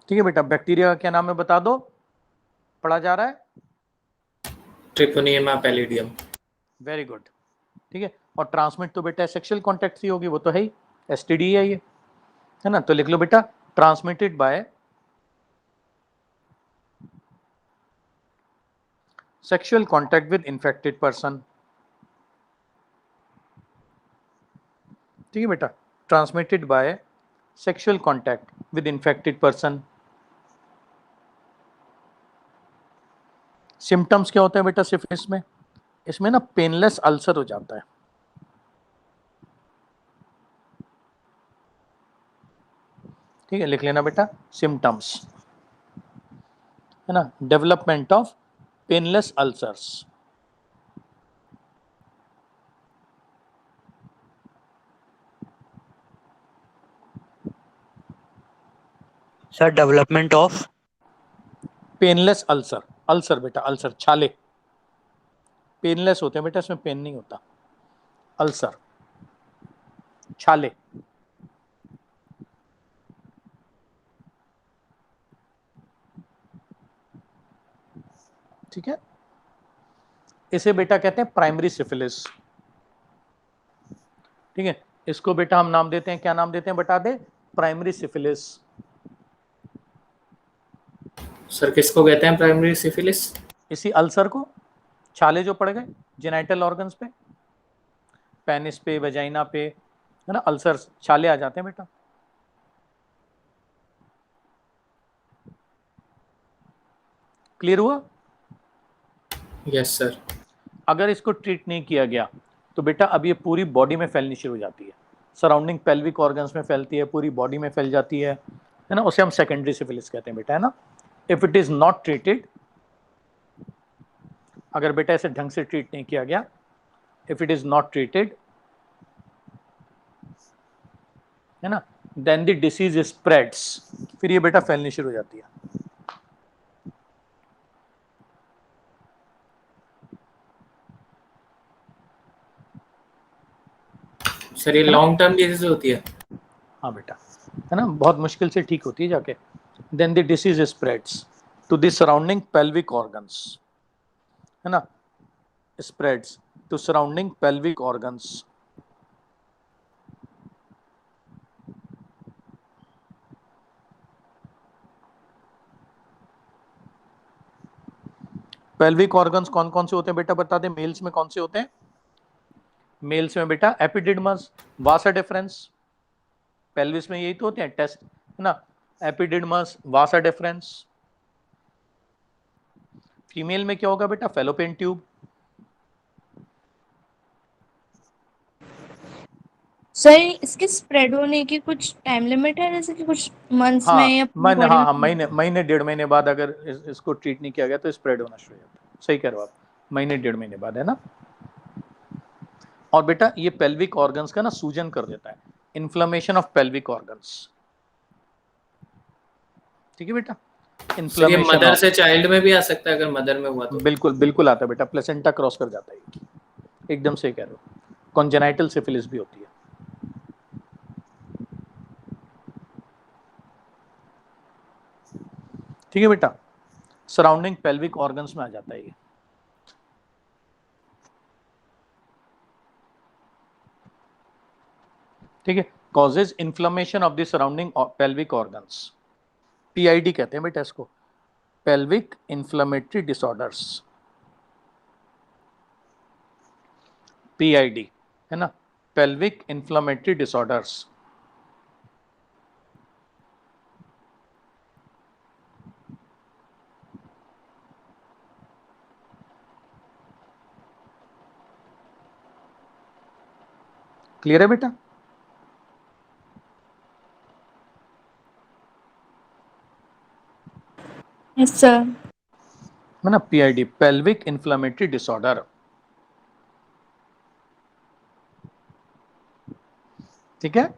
ठीक है बेटा, बैक्टीरिया का क्या नाम है बता दो, पढ़ा जा रहा है? ट्रिपोनियमा पैलिडियम। Very good. ठीक है, और ट्रांसमिट तो बेटा सेक्सुअल कॉन्टैक्ट से होगी, वो तो है ही, एसटीडी है ये, है ना। तो लिख लो बेटा, transmitted by sexual contact with infected person. ठीक है बेटा, transmitted by sexual contact with infected person. Symptoms क्या होते हैं बेटा सिफिलिस में? इसमें ना पेनलेस अल्सर हो जाता है, ठीक है, लिख लेना बेटा सिम्टम्स, है ना। Development of painless ulcers, sir development of painless ulcer, ulcer बेटा अल्सर, छाले पेनलेस होते हैं बेटा, इसमें पेन नहीं होता, अल्सर छाले। ठीक है, इसे बेटा कहते हैं प्राइमरी सिफिलिस। ठीक है, इसको बेटा हम नाम देते हैं, क्या नाम देते हैं बता दे, प्राइमरी सिफिलिस। सर किसको कहते हैं प्राइमरी सिफिलिस? इसी अल्सर को, छाले जो पड़ गए जेनाइटल ऑर्गन्स पे, पेनिस पे, वजाइना पे, है ना, अल्सर छाले आ जाते हैं बेटा। क्लियर हुआ? Yes sir. अगर इसको ट्रीट नहीं किया गया तो बेटा अब ये पूरी बॉडी में फैलनी शुरू हो जाती है, सराउंडिंग पेल्विक ऑर्गन्स में फैलती है, पूरी बॉडी में फैल जाती है ना, उसे हम सेकेंडरी सिफिलिस कहते हैं बेटा, है ना। If it is not treated, अगर बेटा इसे ढंग से ट्रीट नहीं किया गया, if it is not treated, है ना, देन द डिसीज स्प्रेड्स, फिर ये बेटा फैलनी शुरू हो जाती है। सर ये लॉन्ग टर्म डिजीज होती है? हाँ बेटा, है ना, बहुत मुश्किल से ठीक होती है जाके। Then the disease spreads to the surrounding pelvic organs, है ना, spreads to surrounding pelvic organs. Pelvic organs कौन कौन से होते हैं बेटा बता दे, मेल्स में कौन से होते हैं? मेल्स में बेटा एपिडिडमस, वासा डिफरेंस, पेल्विस में यही तो होते हैं टेस्ट, है ना, एपिडिडमस, वासा डिफरेंस। फीमेल में क्या होगा बेटा, फेलोपियन ट्यूब। सर इसके स्प्रेड होने की कुछ टाइम लिमिट है, जैसे कि कुछ मंथ्स में या बॉडी हाँ, में? महीने डेढ़ महीने बाद अगर इसको ट्रीट नहीं किया गया तो स्प्रेड होना शुरू हो जाता है। सही कह रहे हो आप, महीने डेढ़ महीने बाद, है ना। और बेटा ये पेल्विक ऑर्गन्स का ना सूजन कर देता है, इन्फ्लेमेशन ऑफ पेल्विक ऑर्गन्स। ठीक है बेटा, सर ये इन्फ्लेमेशन मदर ऑफ, से चाइल्ड में भी आ सकता है अगर मदर में हुआ तो? बिल्कुल बिल्कुल आता है बेटा, प्लेसेंटा क्रॉस कर जाता है ये। एकदम सही कह रहे हो, कॉन्जेनाइटल सिफिलिस भी होती है। ठीक है बेटा, सराउंडिंग पेल्विक ऑर्गन्स में आ जाता है ये। ठीक है, causes inflammation of the surrounding pelvic organs, PID कहते हैं बेटा इसको, पेल्विक इन्फ्लेमेटरी डिसऑर्डर्स, पीआईडी, है ना, पेल्विक इन्फ्लेमेटरी डिसऑर्डर्स। क्लियर है बेटा? Yes sir. है ना, पीआईडी, पेल्विक इन्फ्लेमेटरी डिसऑर्डर। ठीक है,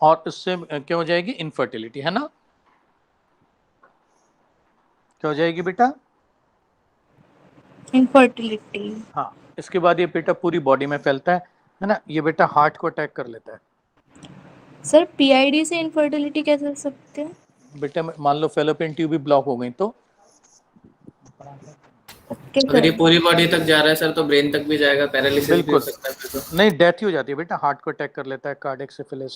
और इससे क्या हो जाएगी, इनफर्टिलिटी, है ना, क्या हो जाएगी बेटा, इनफर्टिलिटी। हाँ। इसके बाद ये बेटा पूरी बॉडी में फैलता है ना, ये बेटा हार्ट को अटैक कर लेता है। सर पीआईडी से इनफर्टिलिटी कैसे हो सकते हैं? बेटा मान लो फेलोपियन ट्यूब भी ब्लॉक हो गई तो ओके अगर ये सर। पूरी बॉडी तक जा रहा है सर तो ब्रेन तक भी जाएगा, पैरालिसिस भी हो बिल्कुल, सकता है फिर तो? नहीं, डेथ ही हो जाती है बेटा, हार्ट को अटैक कर लेता है, कार्डियक सिफिलिस।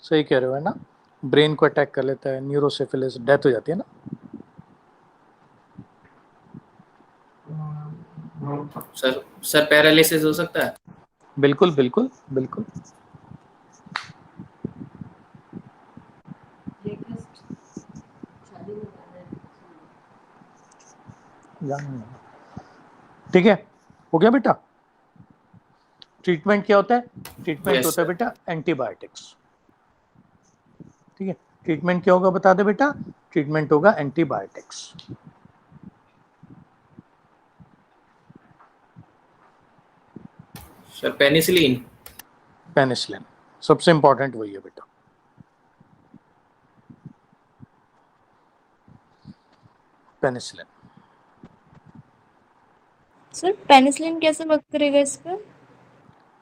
सही कह रहे हो, है ना, ब्रेन को अटैक कर लेता है, न्यूरोसिफिलिस, डेथ हो जाती है ना। सर पैरालिसिस हो सकता है? बिल्कुल बिल्कुल बिल्कुल। ठीक है, हो गया बेटा, ट्रीटमेंट क्या होता है? ट्रीटमेंट Yes, होता है sir. बेटा एंटीबायोटिक्स। ठीक है, ट्रीटमेंट क्या होगा बता दे बेटा? ट्रीटमेंट होगा एंटीबायोटिक्स। Sir penicillin. पेनिसिलिन सबसे इंपॉर्टेंट वही है बेटा। पेनिसिलिन। सर पेनिसिलिन कैसे वर्क करेगा इस पे?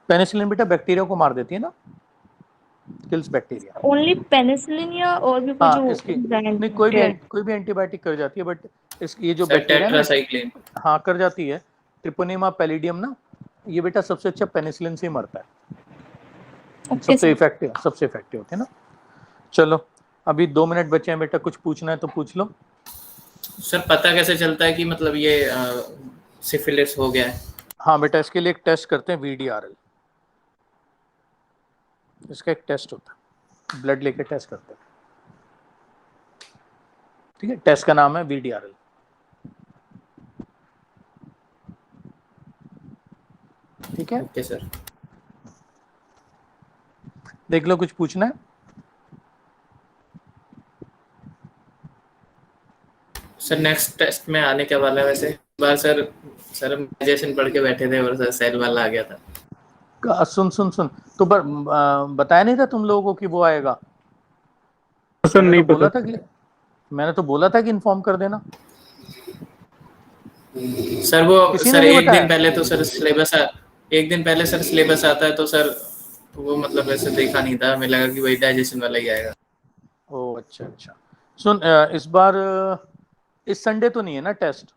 पेनिसिलिन बेटा बैक्टीरिया को मार देती है ना, किल्स बैक्टीरिया। ओनली पेनिसिलिन या और भी कोई हाँ जो इसकी ब्रांड नहीं, कोई भी एंटीबायोटिक कर जाती है, बट इसकी ये जो सर बैक्टीरिया है ना, टेट्रासाइक्लिन। हाँ कर जाती है। ट्रिपोनिमा पैलिडियम ना, ये बेटा सबसे अच्छा पेनिसिलिन से ही मरता है। Okay sir. सबसे इफेक्टिव होते हैं ना। चलो अभी 2 मिनट बचे हैं बेटा, कुछ पूछना है तो पूछ लो। सर पता कैसे चलता है कि मतलब ये सिफिलिस हो गया है? हाँ बेटा इसके लिए एक टेस्ट करते हैं VDRL। इसका एक टेस्ट होता है, ब्लड लेके टेस्ट करते हैं। ठीक है, टेस्ट का नाम है VDRL। ठीक है, ओके सर। देख लो कुछ पूछना है। सर नेक्स्ट टेस्ट में आने क्या वाला है वैसे? इस बार सर हम डाइजेशन पढ़ के बैठे थे और सर सेल वाला आ गया था। सुन तो बताया नहीं था तुम लोगों को कि वो आएगा? सर नहीं पता। मैंने तो बोला था कि इन्फॉर्म कर देना। सर वो किसी ने सर नहीं एक बताया? दिन पहले तो सर एक दिन पहले सर सिलेबस आता है तो सर वो मतलब वैसे देखा नहीं था, हमें लगा कि वही डाइजेशन वाला ही आएगा। ओ अच्छा। सुन इस बार इस संडे तो नहीं है ना test?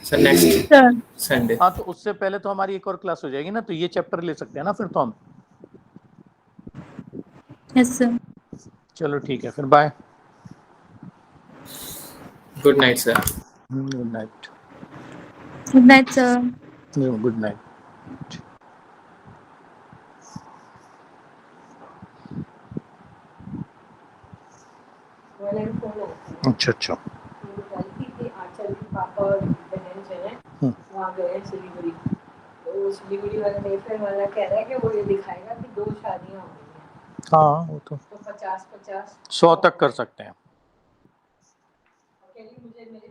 Sir next sir Sunday. हाँ तो उससे पहले तो हमारी एक और क्लास हो जाएगी ना, तो ये चैप्टर ले सकते हैं ना फिर तो हम। Yes sir. चलो ठीक है फिर, bye. Good night sir. Good night. Good night sir. Good night. अच्छा। आंचल के पापा और बहन जो है वहाँ गए हैं सिलीगुड़ी। तो सिलीगुड़ी वाला नेफर वाला कह रहा है कि वो ये दिखाएगा कि 2 शादियाँ हो गई हैं। हाँ वो तो 50-50 100 तक कर सकते हैं। मुझे मेरे